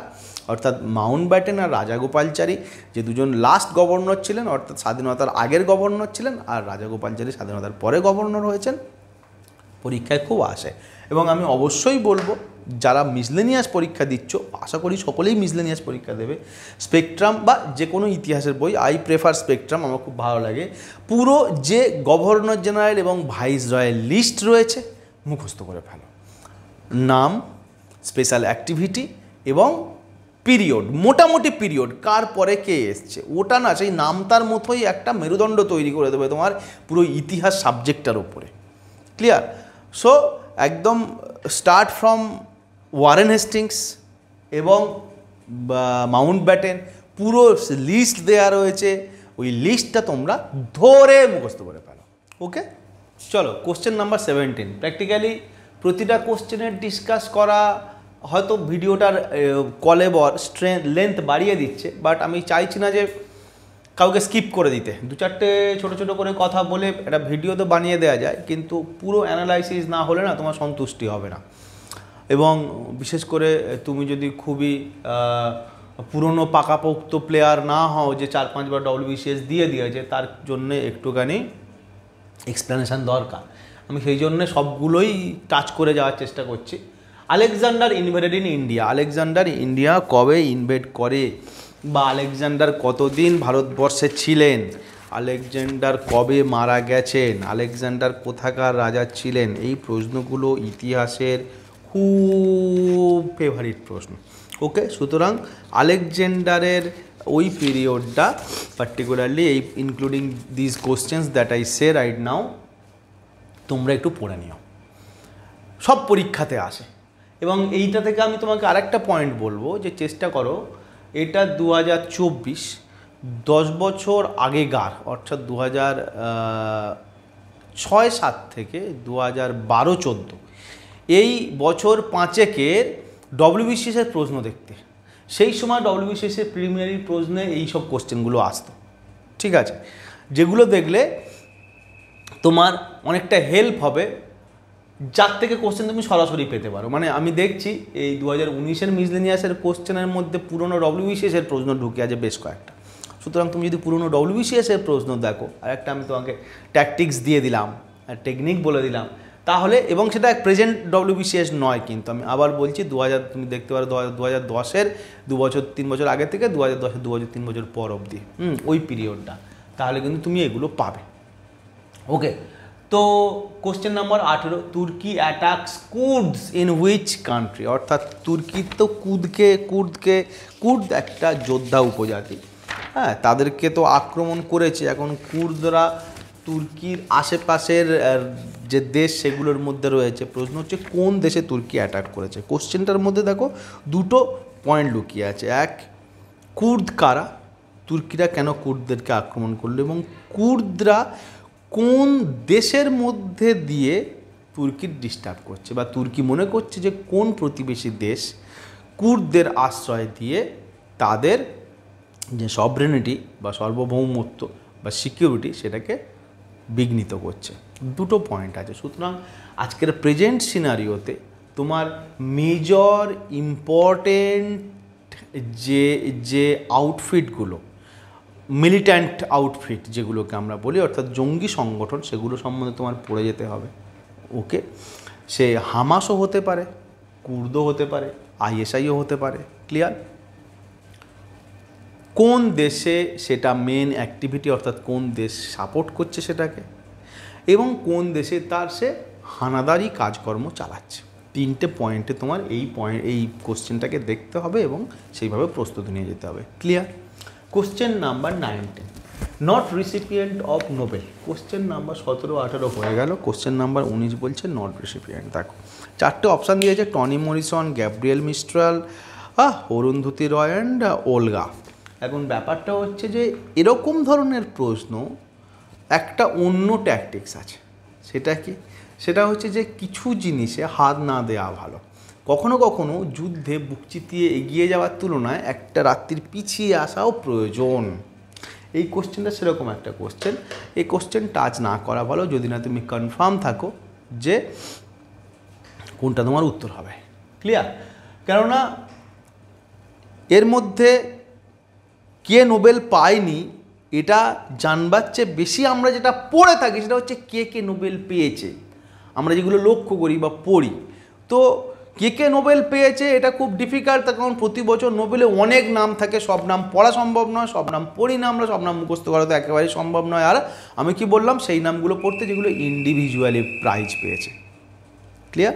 অর্থাৎ মাউন্ট ব্যাটেন আর রাজাগোপালচারী, যে দুজন লাস্ট গভর্নর ছিলেন, অর্থাৎ স্বাধীনতার আগের গভর্নর ছিলেন, আর রাজাগোপালচারী স্বাধীনতার পরে গভর্নর হয়েছেন, পরীক্ষায় খুব আসে। এবং আমি অবশ্যই বলবো যারা মিসলেনিয়াস পরীক্ষা দিচ্ছ, আশা করি সকলেই মিসলেনিয়াস পরীক্ষা দেবে, স্পেকট্রাম বা যে কোনো ইতিহাসের বই, আই প্রেফার স্পেকট্রাম, আমার খুব ভালো লাগে। পুরো যে গভর্নর জেনারেল এবং ভাইস রয়্যাল লিস্ট রয়েছে মুখস্থ করে ফেলো, নাম, স্পেশাল অ্যাক্টিভিটি এবং পিরিয়ড, মোটামুটি পিরিয়ড, কার পরে কে এসছে, ওটা না সেই নামটার মতোই একটা মেরুদণ্ড তৈরি করে দেবে তোমার পুরো ইতিহাস সাবজেক্টটার উপরে। ক্লিয়ার? সো একদম স্টার্ট ফ্রম ওয়ারেন হেস্টিংস এবং মাউন্ট ব্যাটেন, পুরো লিস্ট দেওয়া রয়েছে, ওই লিস্টটা তোমরা ধরে মুখস্থ করে ফেলো। ওকে, চলো কোশ্চেন নাম্বার 17। প্র্যাকটিক্যালি প্রতিটা কোশ্চেনের ডিসকাস করা হয়তো ভিডিওটার কলেবর লেন্থ বাড়িয়ে দিচ্ছে, বাট আমি চাইছি না যে কাউকে স্কিপ করে দিতে। 2-4টে ছোটো ছোটো করে কথা বলে একটা ভিডিও তো বানিয়ে দেওয়া যায়, কিন্তু পুরো অ্যানালাইসিস না হলে না তোমার সন্তুষ্টি হবে না। এবং বিশেষ করে তুমি যদি খুবই পুরনো পাকাপোক্ত প্লেয়ার না হও যে 4-5 বার WBCS দিয়ে দিয়েছে, তার জন্য একটুখানি এক্সপ্লেনেশান দরকার। আমি সেই জন্য সবগুলোই টাচ করে যাওয়ার চেষ্টা করছি। Alexander invaded in India, Alexander India কবে ইনভেড করে, বা আলেকজান্ডার কতদিন ভারতবর্ষে ছিলেন, আলেকজান্ডার কবে মারা গেছেন, আলেকজান্ডার কোথাকার রাজা ছিলেন, এই প্রশ্নগুলো ইতিহাসের খুব ফেভারিট প্রশ্ন। ওকে, সুতরাং আলেকজান্ডারের ওই পিরিয়ডটা পার্টিকুলারলি এই including this questions that I say right now তোমরা একটু পড়ে নিও, সব পরীক্ষাতে আসে। এবং এইটা থেকে আমি তোমাকে আরেকটা পয়েন্ট বলবো যে চেষ্টা করো এটা 2024, 10 বছর আগেকার, অর্থাৎ 2006-07 থেকে 2012-14 এই বছর 5-এর WBCS প্রশ্ন দেখতে। সেই সময় WBCS প্রিলিমিনারি প্রশ্নে এই সব কোশ্চেনগুলো আসতো, ঠিক আছে, যেগুলো দেখলে তোমার অনেকটা হেল্প হবে, যার থেকে কোশ্চেন তুমি সরাসরি পেতে পারো। মানে আমি দেখছি এই 2019-এর মিসলেনিয়াসের কোশ্চেনের মধ্যে পুরনো WBCS প্রশ্ন ঢুকে আছে বেশ কয়েকটা। সুতরাং তুমি যদি পুরনো WBCS প্রশ্ন দেখো, আর একটা আমি তোমাকে ট্যাকটিক্স দিয়ে দিলাম, টেকনিক বলে দিলাম, তাহলে, এবং সেটা প্রেজেন্ট WBCS নয়, কিন্তু আমি আবার বলছি 2000 তুমি দেখতে পারো 2010-এর 2-3 বছর আগে থেকে 2010-এর 2-3 বছর পর অবধি, ওই পিরিয়ডটা, তাহলে কিন্তু তুমি এগুলো পাবে। ওকে, তো কোশ্চেন নাম্বার 18, তুর্কি অ্যাটাকস কুর্দস ইন হুইচ কান্ট্রি, অর্থাৎ তুর্কি তো কুর্দ একটা যোদ্ধা উপজাতি, হ্যাঁ, তাদেরকে তো আক্রমণ করেছে। এখন কুর্দরা তুর্কির আশেপাশের যে দেশ সেগুলোর মধ্যে রয়েছে, প্রশ্ন হচ্ছে কোন দেশে তুর্কি অ্যাটাক করেছে। কোশ্চেনটার মধ্যে দেখো দুটো পয়েন্ট লুকিয়ে আছে, এক, কুর্দ কারা, তুর্কিরা কেন কুর্দদেরকে আক্রমণ করলো, এবং কুর্দরা কোন দেশের মধ্যে দিয়ে তুর্কির ডিস্টার্ব করছে, বা তুর্কি মনে করছে যে কোন প্রতিবেশী দেশ কুর্দদের আশ্রয় দিয়ে তাদের যে সভরেনিটি বা সার্বভৌমত্ব বা সিকিউরিটি সেটাকে বিঘ্নিত করছে। দুটো পয়েন্ট আছে। সুতরাং আজকের প্রেজেন্ট সিনারিওতে তোমার মেজর ইম্পর্টেন্ট যে আউটফিটগুলো, মিলিট্যান্ট আউটফিট যেগুলোকে আমরা বলি, অর্থাৎ জঙ্গি সংগঠন, সেগুলো সম্বন্ধে তোমার পড়ে যেতে হবে। ওকে, সে হামাসও হতে পারে, কুর্দও হতে পারে, ISIও হতে পারে। ক্লিয়ার? কোন দেশে সেটা মেন অ্যাক্টিভিটি, অর্থাৎ কোন দেশ সাপোর্ট করছে সেটাকে, এবং কোন দেশে তার সে হানাদারি কাজকর্ম চালাচ্ছে। 3টে পয়েন্টে তোমার এই কোশ্চেনটাকে দেখতে হবে এবং সেইভাবে প্রস্তুতি নিয়ে যেতে হবে। Clear? Question number 19, not recipient of Nobel. Question number 17-18 হয়ে গেল। কোশ্চেন নাম্বার 19 বলছে নট রিসিপিয়েন্ট। দেখো 4টে অপশান দিয়েছে, Toni Morrison, Gabriel Mistral, Arundhati Roy and Olga. এখন ব্যাপারটা হচ্ছে যে এরকম ধরনের প্রশ্ন একটা অন্য ট্যাকটিক্স আছে। সেটা কি? সেটা হচ্ছে যে কিছু জিনিসে হাত না দেওয়া ভালো। কখনো কখনো যুদ্ধে বুক চিতিয়ে এগিয়ে যাওয়ার তুলনায় একটা রাত্রির পিছিয়ে আসাও প্রয়োজন। এই কোশ্চেনটা সেরকম একটা কোশ্চেন। এই কোশ্চেন টাচ না করা ভালো, যদি না তুমি কনফার্ম থাকো যে কোনটা তোমার উত্তর হবে। ক্লিয়ার? কেননা এর মধ্যে কে নোবেল পায়নি এটা জানবার চেয়ে বেশি আমরা যেটা পড়ে থাকি সেটা হচ্ছে কে কে নোবেল পেয়েছে। আমরা যেগুলো লক্ষ্য করি বা পড়ি, তো কে কে নোবেল পেয়েছে এটা খুব ডিফিকাল্ট, তার কারণ প্রতি বছর নোবেলে অনেক নাম থাকে, সব নাম পড়া সম্ভব নয়, সব নাম পড়ি না আমরা, সব নাম মুখস্থ করা তো একেবারেই সম্ভব নয়। আর আমি কি বললাম, সেই নামগুলো পড়তে যেগুলো ইন্ডিভিজুয়ালি প্রাইজ পেয়েছে। ক্লিয়ার?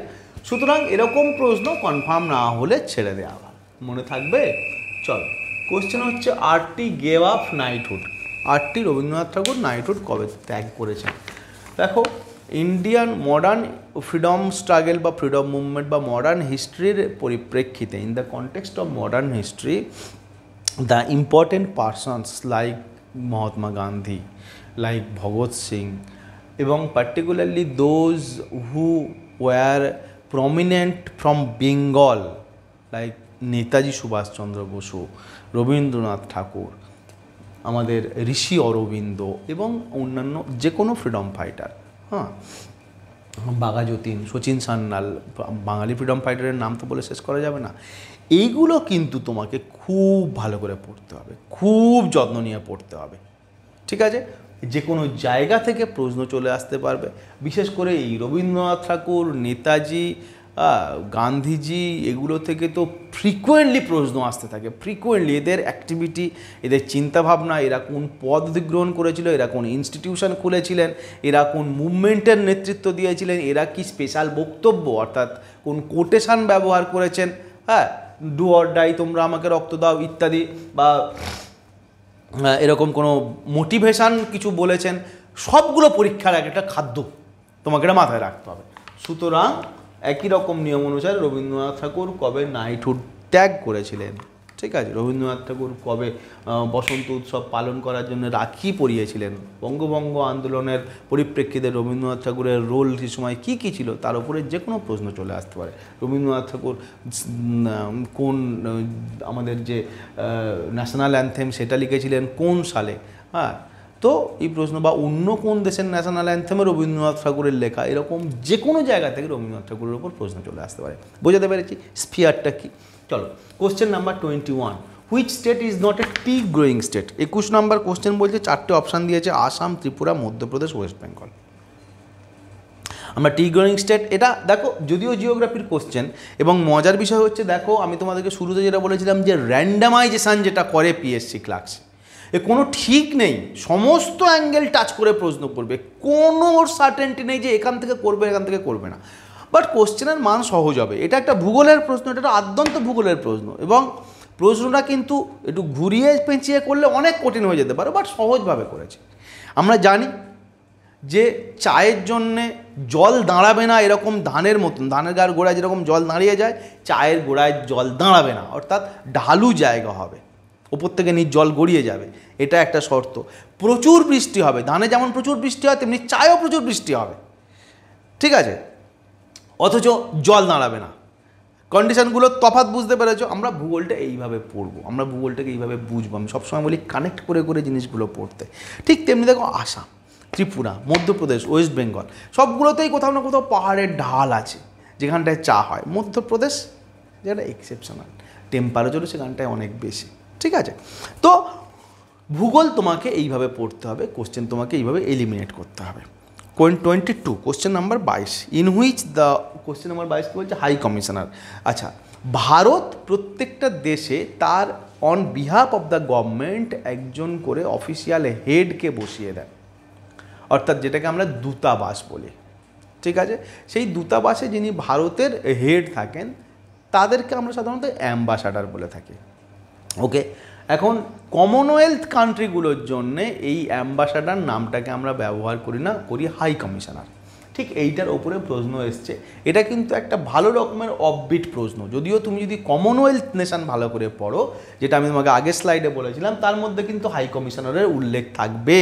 সুতরাং এরকম প্রশ্ন কনফার্ম না হলে ছেড়ে দেওয়া ভালো। মনে থাকবে? চলো, কোশ্চেন হচ্ছে RT gave up knighthood. RT Rabindranath Thakur knighthood কবে ত্যাগ করেছেন? দেখো, ইন্ডিয়ান মডার্ন ফ্রিডম স্ট্রাগল বা ফ্রিডম মুভমেন্ট বা মডার্ন হিস্ট্রির পরিপ্রেক্ষিতে, in the context of modern history, the important persons like Mahatma Gandhi, like Bhagat Singh, এবং particularly those who were prominent from Bengal like Netaji Subhashchandra Basu, Rabindranath Thakur, আমাদের ঋষি অরবিন্দ এবং অন্যান্য যে কোনো ফ্রিডম ফাইটার, বাঘা যতীন, শচীন সান্যাল, বাঙালি ফ্রিডম ফাইটারের নাম তো বলে শেষ করা যাবে না। এইগুলো কিন্তু তোমাকে খুব ভালো করে পড়তে হবে, খুব যত্ন নিয়ে পড়তে হবে, ঠিক আছে? যে কোনো জায়গা থেকে প্রশ্ন চলে আসতে পারবে, বিশেষ করে এই রবীন্দ্রনাথ ঠাকুর, নেতাজি, গান্ধীজি, এগুলো থেকে তো ফ্রিকোয়েন্টলি প্রশ্ন আসতে থাকে, ফ্রিকোয়েন্টলি। এদের অ্যাক্টিভিটি, এদের চিন্তাভাবনা, এরা কোন পদ অধিগ্রহণ করেছিল, এরা কোন ইনস্টিটিউশন খুলেছিলেন, এরা কোন মুভমেন্টের নেতৃত্ব দিয়েছিলেন, এরা কি স্পেশাল বক্তব্য অর্থাৎ কোন কোটেশন ব্যবহার করেছেন, হ্যাঁ, ডু অর ডাই, তোমরা আমাকে রক্ত দাও ইত্যাদি, বা এরকম কোনো মোটিভেশান কিছু বলেছেন, সবগুলো পরীক্ষার একটা খাদ্য, তোমাকে এটা মাথায় রাখতে হবে। সুতরাং একই রকম নিয়ম অনুসারে রবীন্দ্রনাথ ঠাকুর কবে নাইটহুড ত্যাগ করেছিলেন, ঠিক আছে? রবীন্দ্রনাথ ঠাকুর কবে বসন্ত উৎসব পালন করার জন্য রাখি পরিয়েছিলেন, বঙ্গভঙ্গ আন্দোলনের পরিপ্রেক্ষিতে রবীন্দ্রনাথ ঠাকুরের রোল সে সময় কী কী ছিল, তার উপরে যে কোনো প্রশ্ন চলে আসতে পারে। রবীন্দ্রনাথ ঠাকুর কোন আমাদের যে ন্যাশনাল অ্যানথেম সেটা লিখেছিলেন কোন সালে, হ্যাঁ, তো এই প্রশ্ন, বা অন্য কোন দেশের ন্যাশনাল অ্যানথেমে রবীন্দ্রনাথ ঠাকুরের লেখা, এরকম যে কোনো জায়গা থেকে রবীন্দ্রনাথ ঠাকুরের উপর প্রশ্ন চলে আসতে পারে। বোঝাতে পেরেছি স্ফিয়ারটা কি? চলো, question number 21, which state is not A T growing state? 21 number question বলছে, 4টে অপশান দিয়েছে, আসাম, ত্রিপুরা, মধ্যপ্রদেশ, ওয়েস্ট বেঙ্গল। আমরা টি গ্রোয়িং স্টেট, এটা দেখো যদিও জিওগ্রাফির কোশ্চেন, এবং মজার বিষয় হচ্ছে দেখো আমি তোমাদেরকে শুরুতে যেটা বলেছিলাম যে র্যান্ডামাইজেশান যেটা করে পিএসসি ক্লার্কস, এ কোনো ঠিক নেই, সমস্ত অ্যাঙ্গেল টাচ করে প্রশ্ন করবে, কোনো সার্টেনটি নেই যে এখান থেকে করবে এখান থেকে করবে না, বাট কোশ্চেনের মান সহজ হবে। এটা একটা ভূগোলের প্রশ্ন, এটা একটা আদ্যন্ত ভূগোলের প্রশ্ন, এবং প্রশ্নটা কিন্তু একটু ঘুরিয়ে পেঁচিয়ে করলে অনেক কঠিন হয়ে যেতে পারে, বাট সহজভাবে করেছে। আমরা জানি যে চায়ের জন্যে জল দাঁড়াবে না, এরকম ধানের মতন, ধানের গায়ের গোড়ায় যেরকম জল দাঁড়িয়ে যায়, চায়ের গোড়ায় জল দাঁড়াবে না, অর্থাৎ ঢালু জায়গা হবে, ওপর থেকে নিচ জল গড়িয়ে যাবে, এটা একটা শর্ত। প্রচুর বৃষ্টি হবে, ধানে যেমন প্রচুর বৃষ্টি হয় তেমনি চায়েও প্রচুর বৃষ্টি হবে, ঠিক আছে, অথচ জল দাঁড়াবে না। কন্ডিশনগুলো তফাৎ বুঝতে পেরেছো? আমরা ভূগোলটা এইভাবে পড়বো, আমরা ভূগোলটাকে এইভাবে বুঝবো। আমি সবসময় বলি কানেক্ট করে করে জিনিসগুলো পড়তে। ঠিক তেমনি দেখো আসাম, ত্রিপুরা, মধ্যপ্রদেশ, ওয়েস্ট বেঙ্গল, সবগুলোতেই কোথাও না কোথাও পাহাড়ের ঢাল আছে যেখানটায় চা হয়। মধ্যপ্রদেশ যেটা এক্সেপশনাল, টেম্পারেচারও সেখানটায় অনেক বেশি, ঠিক আছে? তো ভূগোল তোমাকে এইভাবে পড়তে হবে, কোশ্চেন তোমাকে এইভাবে এলিমিনেট করতে হবে। 22, question number 22, in which the, question number 22 কী বলছে? High commissioner. আচ্ছা, ভারত প্রত্যেকটা দেশে তার on behalf of the government একজন করে অফিসিয়াল হেডকে বসিয়ে দেয়, অর্থাৎ যেটাকে আমরা দূতাবাস বলি, ঠিক আছে? সেই দূতাবাসে যিনি ভারতের হেড থাকেন তাদেরকে আমরা সাধারণত অ্যাম্বাসাডার বলে থাকি, ওকে? এখন কমনওয়েলথ কান্ট্রিগুলোর জন্যে এই অ্যাম্বাসাডার নামটাকে আমরা ব্যবহার করি না, করি হাই কমিশনার। ঠিক এইটার ওপরে প্রশ্ন এসছে, এটা কিন্তু একটা ভালো রকমের অফবিট প্রশ্ন। যদিও তুমি যদি কমনওয়েলথ নেশন ভালো করে পড়ো, যেটা আমি তোমাকে আগের স্লাইডে বলেছিলাম, তার মধ্যে কিন্তু হাই কমিশনারের উল্লেখ থাকবে।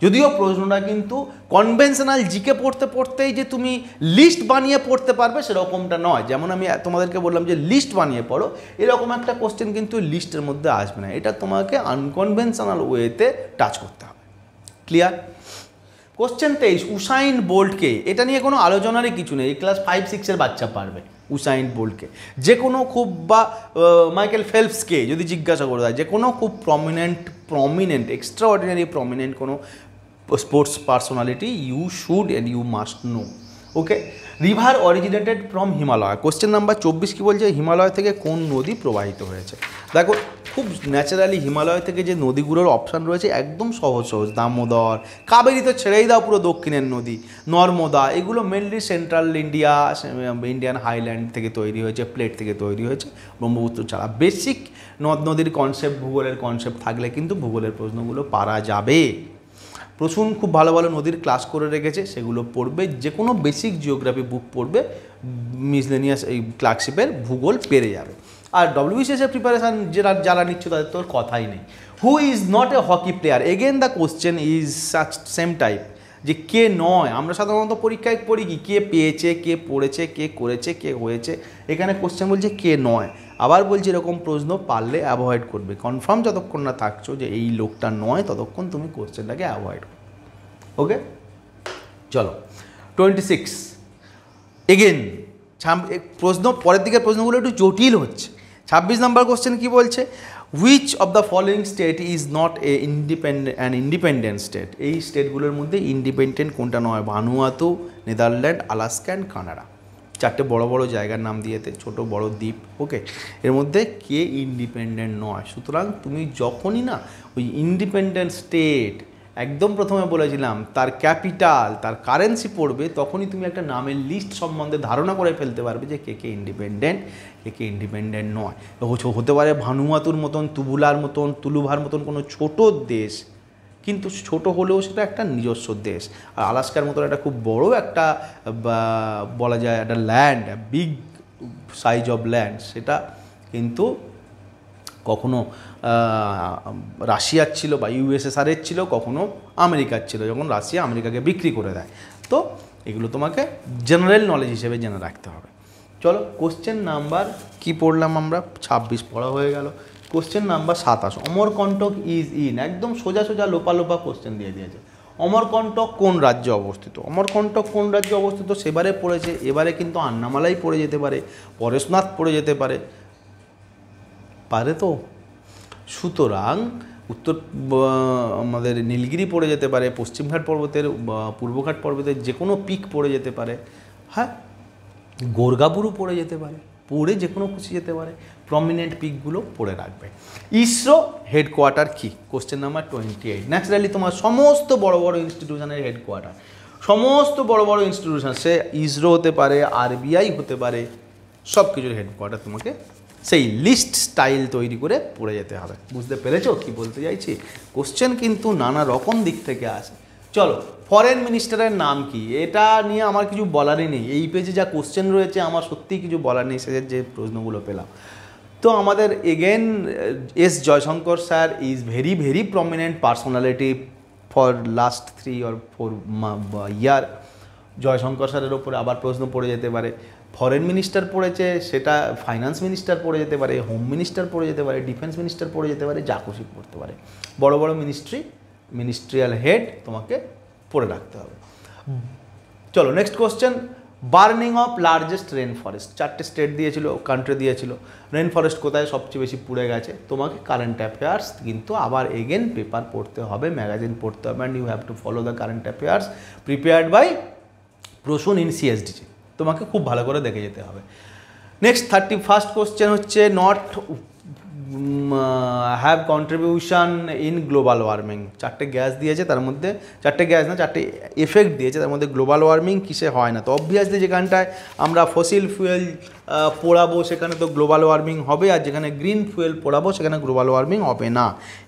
যদিও প্রশ্নটা কিন্তু কনভেনশনাল জিকে পড়তে পড়তেই যে তুমি লিস্ট বানিয়ে পড়তে পারবে সেরকমটা নয়। যেমন আমি তোমাদেরকে বললাম যে লিস্ট বানিয়ে পড়ো, এরকম একটা কোশ্চেন কিন্তু লিস্টের মধ্যে আসবে না, এটা তোমাকে আনকনভেনশনাল ওয়েতে টাচ করতে হবে। ক্লিয়ার? কোশ্চেন 23, উসাইন বোল্টকে, এটা নিয়ে কোনো আলোচনারই কিছু নেই, ক্লাস 5-6 বাচ্চা পারবে উসাইন বোল্টকে। যে কোনো খুব, বা মাইকেল ফেলপসকে যদি জিজ্ঞাসা করে দেয়, যে কোনো খুব প্রমিনেন্ট এক্সট্রা অর্ডিনারি প্রমিনেন্ট কোনো sports personality, you should and you must know, okay? River originated from Himalaya. Question number 24 কী বলছে? হিমালয় থেকে কোন নদী প্রবাহিত হয়েছে? দেখো খুব ন্যাচারালি হিমালয় থেকে যে নদীগুলোর অপশান রয়েছে একদম সহজ সহজ, দামোদর, কাবেরী তো ছেড়েই দাও, পুরো দক্ষিণের নদী, নর্মদা, এগুলো মেনলি সেন্ট্রাল ইন্ডিয়ান হাইল্যান্ড থেকে তৈরি হয়েছে, প্লেট থেকে তৈরি হয়েছে, ব্রহ্মপুত্র ছাড়া। বেসিক নদ নদীর কনসেপ্ট, ভূগোলের কনসেপ্ট থাকলে কিন্তু ভূগোলের প্রশ্নগুলো পারা যাবে। প্রচুর খুব ভালো ভালো নদীর ক্লাস করে রেখেছে, সেগুলো পড়বে। যে কোনো বেসিক জিওগ্রাফি বুক পড়বে, মিসলেনিয়াস এই ক্লার্কশিপের ভূগোল পেরে যাবে। আর WBCS এর প্রিপারেশান যারা নিচ্ছে তাদের তোর কথাই নেই। Who is not A hockey player? Again the question is such same type, যে কে নয়। আমরা সাধারণত পরীক্ষায় পড়ি কি, কে পেয়েছে, কে পড়েছে, কে করেছে, কে হয়েছে। এখানে কোশ্চেন বলছে কে নয়। আবার বলছি এরকম প্রশ্ন পারলে অ্যাভয়েড করবে। কনফার্ম যতক্ষণ না থাকছো যে এই লোকটা নয়, ততক্ষণ তুমি কোশ্চেনটাকে অ্যাভয়েড করো, ওকে? চলো 26, এগেন প্রশ্ন পরের দিকের প্রশ্নগুলো একটু জটিল হচ্ছে। 26 নম্বর কোশ্চেন কি বলছে, which of the following state is not independent state, এই স্টেটগুলোর মধ্যে ইন্ডিপেন্ডেন্ট কোনটা নয়, Vanuatu, Netherland, Alaska and Canada. চারটে বড় বড় জায়গার নাম দিয়েছে, ছোট বড় দ্বীপ। ওকে, এর মধ্যে কে ইন্ডিপেন্ডেন্ট নয়। সুতরাং তুমি যখনই না ওই ইন্ডিপেন্ডেন্ট স্টেট একদম প্রথমে বলেছিলাম তার ক্যাপিটাল, তার কারেন্সি পড়বে, তখনই তুমি একটা নামের লিস্ট সম্বন্ধে ধারণা করে ফেলতে পারবে যে কে কে ইন্ডিপেন্ডেন্ট, কে কে ইন্ডিপেন্ডেন্ট নয়। হতে পারে ভানুয়াতুর মতন, তুবুলার মতন, তুলুভার মতন কোনো ছোট দেশ, কিন্তু ছোট হলেও সেটা একটা নিজস্ব দেশ। আর আলাস্কার মতন একটা খুব বড় একটা বলা যায় একটা land, big size of land, সেটা কিন্তু কখনো রাশিয়ার ছিল বা ইউএসএসআরের ছিল, কখনো আমেরিকার ছিল, যখন রাশিয়া আমেরিকাকে বিক্রি করে দেয়। তো এগুলো তোমাকে জেনারেল নলেজ হিসেবে জেনে রাখতে হবে। চলো কোশ্চেন নাম্বার কি পড়লাম আমরা, 26 পড়া হয়ে গেল। Question number 27, Amarkantak is in, একদম সোজা সোজা লোপা লোপা কোশ্চেন দিয়ে দিয়েছে। অমরকণ্টক কোন রাজ্যে অবস্থিত, অমরকণ্টক কোন রাজ্যে অবস্থিত সেবারে পড়েছে, এবারে কিন্তু আন্নামালাই পড়ে যেতে পারে, পরেশনাথ পড়ে যেতে পারে, পারে তো। সুতরাং উত্তর আমাদের নীলগিরি পড়ে যেতে পারে, পশ্চিমঘাট পর্বতের পূর্বঘাট পর্বতের যে কোনো পিক পড়ে যেতে পারে, হ্যাঁ, গোর্গাবুরু পড়ে যেতে পারে, পড়ে যে কোনো খুশি যেতে পারে, প্রমিনেন্ট পিকগুলো পড়ে রাখবে। ইসরো হেডকোয়ার্টার কী, কোশ্চেন নাম্বার 28। ন্যাচারালি তোমার সমস্ত বড় বড় ইনস্টিটিউশনের হেডকোয়ার্টার, সমস্ত বড় বড় ইনস্টিটিউশন, সে ইসরো হতে পারে, আরবিআই হতে পারে, সব কিছুর হেডকোয়ার্টার তোমাকে সেই লিস্ট স্টাইল তৈরি করে পড়ে যেতে হবে। বুঝতে পেরেছো কি বলতে চাইছি? কোশ্চেন কিন্তু নানা রকম দিক থেকে আসে। চলো, ফরেন মিনিস্টারের নাম কি, এটা নিয়ে আমার কিছু বলারই নেই। এই পেজে যা কোশ্চেন রয়েছে আমার সত্যিই কিছু বলার নেই, সে যে প্রশ্নগুলো পেলাম। তো আমাদের again S Jaishankar sir is very very prominent personality for last 3 or 4 ইয়ার। জয়শঙ্কর স্যারের ওপরে আবার প্রশ্ন পড়ে যেতে পারে। ফরেন মিনিস্টার পড়েছে, সেটা ফাইন্যান্স মিনিস্টার পড়ে যেতে পারে, হোম মিনিস্টার পড়ে যেতে পারে, ডিফেন্স মিনিস্টার পড়ে যেতে পারে, যা খুশি পড়তে পারে। বড় বড় মিনিস্ট্রিয়াল হেড তোমাকে পড়ে রাখতে হবে। চলো next question, burning of largest rain forest, 4টে স্টেট দিয়েছিল, কান্ট্রি দিয়েছিল, রেন ফরেস্ট কোথায় সবচেয়ে বেশি পুড়ে গেছে। তোমাকে কারেন্ট অ্যাফেয়ার্স কিন্তু আবার এগেন পেপার পড়তে হবে, ম্যাগাজিন পড়তে হবে, and you have to follow the current affairs prepared by Prasun in CSDG. তোমাকে খুব ভালো করে দেখে যেতে হবে। নেক্সট 31st কোশ্চেন হচ্ছে, not have contribution in global warming. 4টে গ্যাস দিয়েছে, তার মধ্যে 4টে গ্যাস না 4টে এফেক্ট দিয়েছে, তার মধ্যে গ্লোবাল ওয়ার্মিং কিসে হয় না। তো অবভিয়াসলি যেখানটায় আমরা ফসিল ফুয়েল পোড়াবো সেখানে তো গ্লোবাল ওয়ার্মিং হবে, আর যেখানে গ্রিন ফুয়েল পোড়াবো সেখানে গ্লোবাল ওয়ার্মিং হবে না।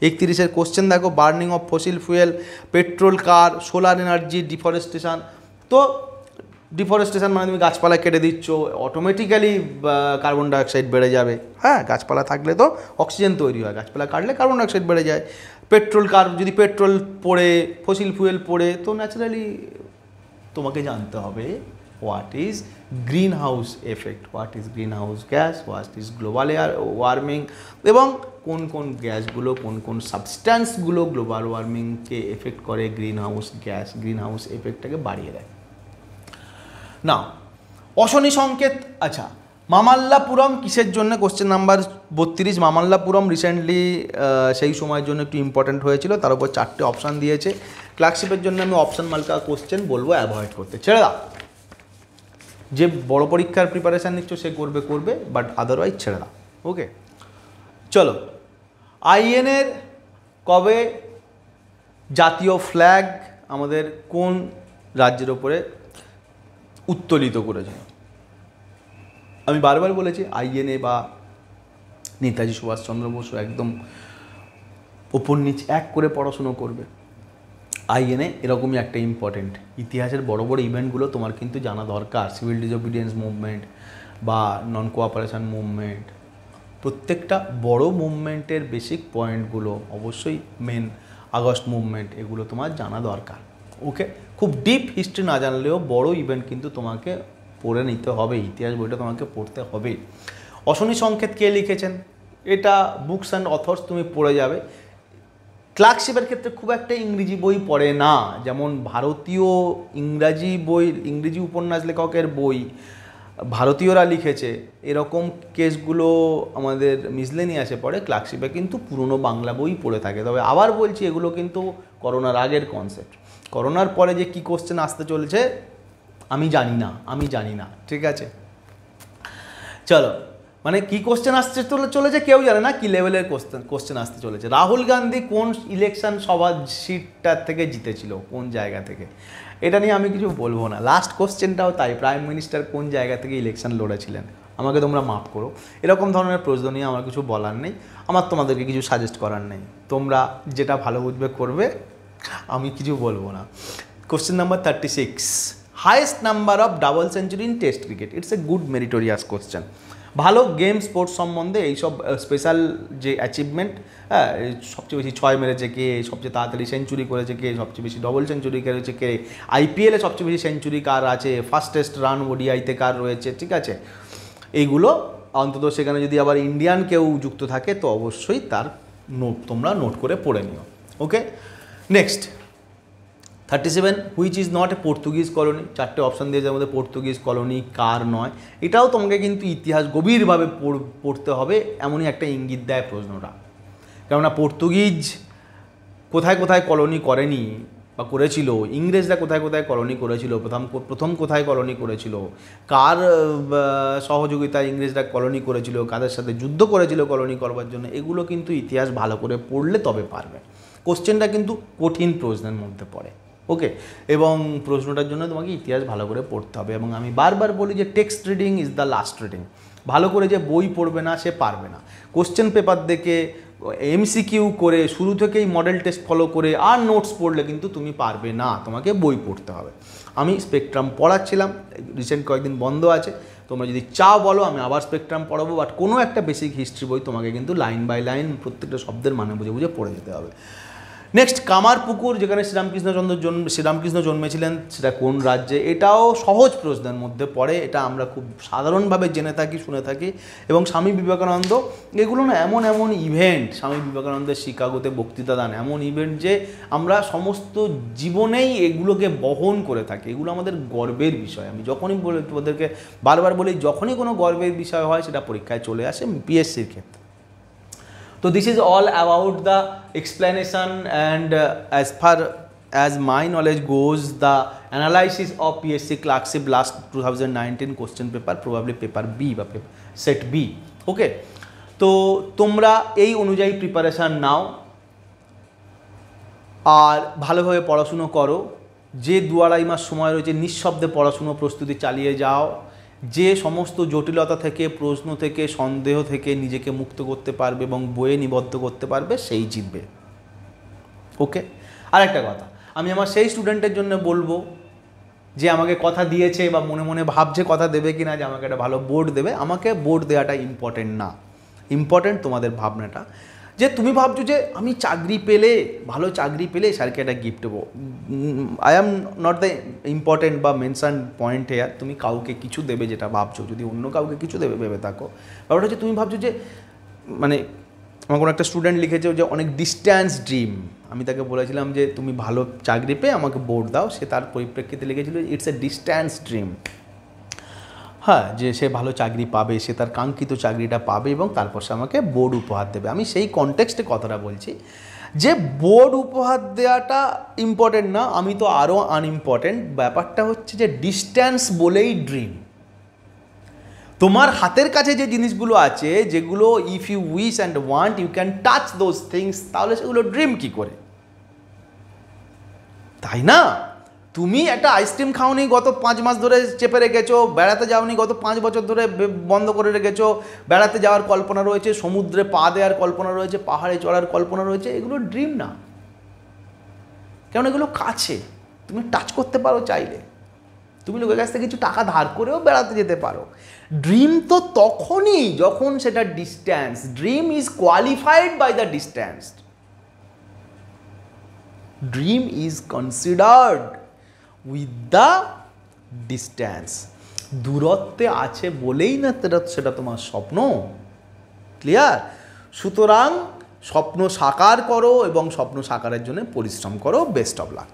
31 কোশ্চেন দেখো, burning of fossil fuel, petrol, car, solar energy, deforestation. তো ডিফরেস্টেশন মানে তুমি গাছপালা কেটে দিচ্ছ, অটোমেটিক্যালি কার্বন ডাইঅক্সাইড বেড়ে যাবে। হ্যাঁ, গাছপালা থাকলে তো অক্সিজেন তৈরি হয়, গাছপালা কাটলে কার্বন ডাইঅক্সাইড বেড়ে যায়। পেট্রোল কার, যদি পেট্রোল পড়ে, ফসিল ফুয়েল পড়ে, তো ন্যাচারালি তোমাকে জানতে হবে what is green house effect, what is green house gas, what is global warming, এবং কোন কোন গ্যাসগুলো, কোন কোন সাবস্ট্যান্সগুলো গ্লোবাল ওয়ার্মিংকে এফেক্ট করে, green house gas, green house এফেক্টটাকে বাড়িয়ে দেয়। না, অশনি সংকেত। আচ্ছা, মামাল্লাপুরম কিসের জন্য, কোশ্চেন নাম্বার 32। মামাল্লাপুরম রিসেন্টলি সেই সময়ের জন্য একটু ইম্পর্ট্যান্ট হয়েছিল, তার উপর 4টে অপশান দিয়েছে। ক্লার্কশিপের জন্য আমি অপশান মার্কা কোশ্চেন বলবো অ্যাভয়েড করতে, ছেড়ে দাও। যে বড় পরীক্ষার প্রিপারেশান নিচ্ছ সে করবে, বাট আদারওয়াইজ ছেড়ে দাও। ওকে, চলো, আইএনএর কবে জাতীয় ফ্ল্যাগ আমাদের কোন রাজ্যের ওপরে উত্তোলিত করেছিল? আমি বারবার বলেছি আইএনএ বা নেতাজি সুভাষচন্দ্র বসু একদম ওপর নিচ এক করে পড়াশুনো করবে। আইএনএ এরকমই একটা ইম্পর্টেন্ট, ইতিহাসের বড় বড় ইভেন্টগুলো তোমার কিন্তু জানা দরকার। সিভিল ডিসোবিডিয়েন্স মুভমেন্ট বা নন কোঅপারেশন মুভমেন্ট, প্রত্যেকটা বড় মুভমেন্টের বেসিক পয়েন্টগুলো, অবশ্যই মেন আগস্ট মুভমেন্ট, এগুলো তোমার জানা দরকার। ওকে, খুব ডিপ হিস্ট্রি না জানলেও বড় ইভেন্ট কিন্তু তোমাকে পড়ে নিতে হবে, ইতিহাস বইটা তোমাকে পড়তে হবে। অশনি সংকেত কে লিখেছেন, এটা বুকস অ্যান্ড অথর্স তুমি পড়ে যাবে। ক্লার্কশিপের ক্ষেত্রে খুব একটা ইংরেজি বই পড়ে না, যেমন ভারতীয় ইংরাজি বই, ইংরেজি উপন্যাস লেখকের বই ভারতীয়রা লিখেছে, এরকম কেসগুলো আমাদের মিসলেনিয়াসে পড়ে, ক্লার্কশিপে কিন্তু পুরনো বাংলা বই পড়ে থাকে। তবে আবার বলছি, এগুলো কিন্তু করোনার আগের কনসেপ্ট। করোনার পরে যে কী কোশ্চেন আসতে চলেছে আমি জানি না, ঠিক আছে? চলো, মানে কি কোশ্চেন আসতে চলেছে কেউ জানে না, কি লেভেলের কোশ্চেন আসতে চলেছে। রাহুল গান্ধী কোন ইলেকশন সভা সিটটার থেকে জিতেছিল, কোন জায়গা থেকে, এটা নিয়ে আমি কিছু বলবো না। লাস্ট কোশ্চেনটাও তাই, প্রাইম মিনিস্টার কোন জায়গা থেকে ইলেকশন লড়েছিলেন। আমাকে তোমরা মাফ করো, এরকম ধরনের প্রশ্ন নিয়ে আমার কিছু বলার নেই, আমার তোমাদেরকে কিছু সাজেস্ট করার নেই, তোমরা যেটা ভালো বুঝবে করবে, আমি কিছু বলবো না। Question number 36, highest number of double century in test cricket. It's a good meritorious question. ভালো গেম স্পোর্টস সম্বন্ধে এইসব স্পেশাল যে অ্যাচিভমেন্ট, হ্যাঁ, সবচেয়ে বেশি 6 মেরেছে কে, সবচেয়ে তাড়াতাড়ি সেঞ্চুরি করেছে কে, সবচেয়ে বেশি ডবল সেঞ্চুরি করেছে কে, আইপিএলে সবচেয়ে বেশি সেঞ্চুরি কার আছে, ফাস্টেস্ট রান ওডিআইতে কার রয়েছে, ঠিক আছে, এইগুলো অন্তত সেখানে যদি আবার ইন্ডিয়ান কেউ যুক্ত থাকে তো অবশ্যই তার নোট তোমরা নোট করে পড়ে নিও। Okay, next 37, which is not a Portuguese colony. 4টে অপশান দিয়েছে, যার মধ্যে পর্তুগিজ কলোনি কার নয়। এটাও তোমাকে কিন্তু ইতিহাস গভীরভাবে পড়তে হবে, এমনই একটা ইঙ্গিত দেয় প্রশ্নটা। কেননা পর্তুগিজ কোথায় কোথায় কলোনি করেনি বা করেছিল, ইংরেজরা কোথায় কোথায় কলোনি করেছিল, প্রথম কোথায় কলোনি করেছিল, কার সহযোগিতায় ইংরেজরা কলোনি করেছিল, কাদের সাথে যুদ্ধ করেছিল কলোনি করবার জন্য, এগুলো কিন্তু ইতিহাস ভালো করে পড়লে তবে পারবে। কোশ্চেনটা কিন্তু কঠিন প্রশ্নের মধ্যে পড়ে। ওকে, এবং প্রশ্নটার জন্য তোমাকে ইতিহাস ভালো করে পড়তে হবে। এবং আমি বারবার বলি যে text reading is the last reading. ভালো করে যে বই পড়বে না সে পারবে না। কোশ্চেন পেপার দেখে এমসিকিউ করে শুরু থেকেই মডেল টেস্ট ফলো করে আর নোটস পড়লে কিন্তু তুমি পারবে না, তোমাকে বই পড়তে হবে। আমি স্পেকট্রাম পড়াচ্ছিলাম, রিসেন্ট কয়েকদিন বন্ধ আছে, তোমরা যদি চাও বলো আমি আবার স্পেকট্রাম পড়াবো, বাট কোনো একটা বেসিক হিস্ট্রি বই তোমাকে কিন্তু লাইন বাই লাইন প্রত্যেকটা শব্দের মানে বুঝে বুঝে পড়ে যেতে হবে। নেক্সট, কামারপুকুর, যেখানে শ্রীরামকৃষ্ণ জন্মেছিলেন, সেটা কোন রাজ্যে? এটাও সহজ প্রশ্নের মধ্যে পড়ে, এটা আমরা খুব সাধারণভাবে জেনে থাকি, শুনে থাকি। এবং স্বামী বিবেকানন্দ, এগুলো না এমন এমন ইভেন্ট, স্বামী বিবেকানন্দের শিকাগোতে বক্তৃতা দান এমন ইভেন্ট যে আমরা সমস্ত জীবনেই এগুলোকে বহন করে থাকি, এগুলো আমাদের গর্বের বিষয়। আমি যখনই বলি ওদেরকে বারবার বলি, যখনই কোনো গর্বের বিষয় হয় সেটা পরীক্ষায় চলে আসে পিএসসির ক্ষেত্রে। So this is all about the explanation and as far as my knowledge goes, the analysis of PSC clerkship last 2019 question paper, probably paper B বা set B. ওকে, তো তোমরা এই অনুযায়ী প্রিপারেশান নাও আর ভালোভাবে পড়াশুনো করো। যে 2-2.5 মাস সময় রয়েছে নিঃশব্দে পড়াশুনো প্রস্তুতি চালিয়ে যাও। যে সমস্ত জটিলতা থেকে, প্রশ্ন থেকে, সন্দেহ থেকে নিজেকে মুক্ত করতে পারবে এবং বইয়ে নিবদ্ধ করতে পারবে সেই জিতবে। ওকে, আর একটা কথা আমি আমার সেই স্টুডেন্টের জন্য বলবো যে আমাকে কথা দিয়েছে বা মনে মনে ভাবছে কথা দেবে কি না, যে আমাকে একটা ভালো বোর্ড দেবে। আমাকে বোর্ড দেওয়াটা ইম্পর্টেন্ট না, ইম্পর্টেন্ট তোমাদের ভাবনাটা। যে তুমি ভাবছো যে আমি চাকরি পেলে, ভালো চাকরি পেলে স্যারকে একটা গিফট দেবো। I am not the important বা মেনশন পয়েন্ট হেয়ার। তুমি কাউকে কিছু দেবে যেটা ভাবছো, যদি অন্য কাউকে কিছু দেবে ভেবে থাকো। ব্যাপারটা হচ্ছে তুমি ভাবছো যে, মানে আমার কোনো একটা স্টুডেন্ট লিখেছে যে অনেক ডিস্ট্যান্স ড্রিম। আমি তাকে বলেছিলাম যে তুমি ভালো চাকরি পেয়ে আমাকে বোর্ড দাও, সে তার পরিপ্রেক্ষিতে লিখেছিল ইটস এ ডিস্ট্যান্স ড্রিম। হ্যাঁ, যে সে ভালো চাকরি পাবে, সে তার কাঙ্ক্ষিত চাকরিটা পাবে এবং তারপর সে আমাকে বোর্ড উপহার দেবে। আমি সেই কনটেক্সটে কথাটা বলছি যে বোর্ড উপহার দেওয়াটা ইম্পর্টেন্ট না, আমি তো আরও আনইম্পর্টেন্ট। ব্যাপারটা হচ্ছে যে ডিস্ট্যান্স বলেই ড্রিম। তোমার হাতের কাছে যে জিনিসগুলো আছে, যেগুলো if you wish and want you can touch those things, তাহলে সেগুলো ড্রিম কী করে, তাই না? তুমি একটা আইসক্রিম খাওনি, গত 5 মাস ধরে চেপে রেখেছো, বেড়াতে যাওনি, গত 5 বছর ধরে বন্ধ করে রেখেছো, বেড়াতে যাওয়ার কল্পনা রয়েছে, সমুদ্রে পা দেওয়ার কল্পনা রয়েছে, পাহাড়ে চড়ার কল্পনা রয়েছে, এগুলো ড্রিম না। কারণ এগুলো কাছে, তুমি টাচ করতে পারো চাইলে। তুমি লোকের কাছ থেকে কিছু টাকা ধার করেও বেড়াতে যেতে পারো। ড্রিম তো তখনই যখন সেটা distance, dream is qualified by the distance, dream is considered with the distance. দূরত্বে আছে বলেই না সেটা তোমার স্বপ্ন। ক্লিয়ার? সুতরাং স্বপ্ন সাকার করো এবং স্বপ্ন সাকারের জন্য পরিশ্রম করো। Best of luck.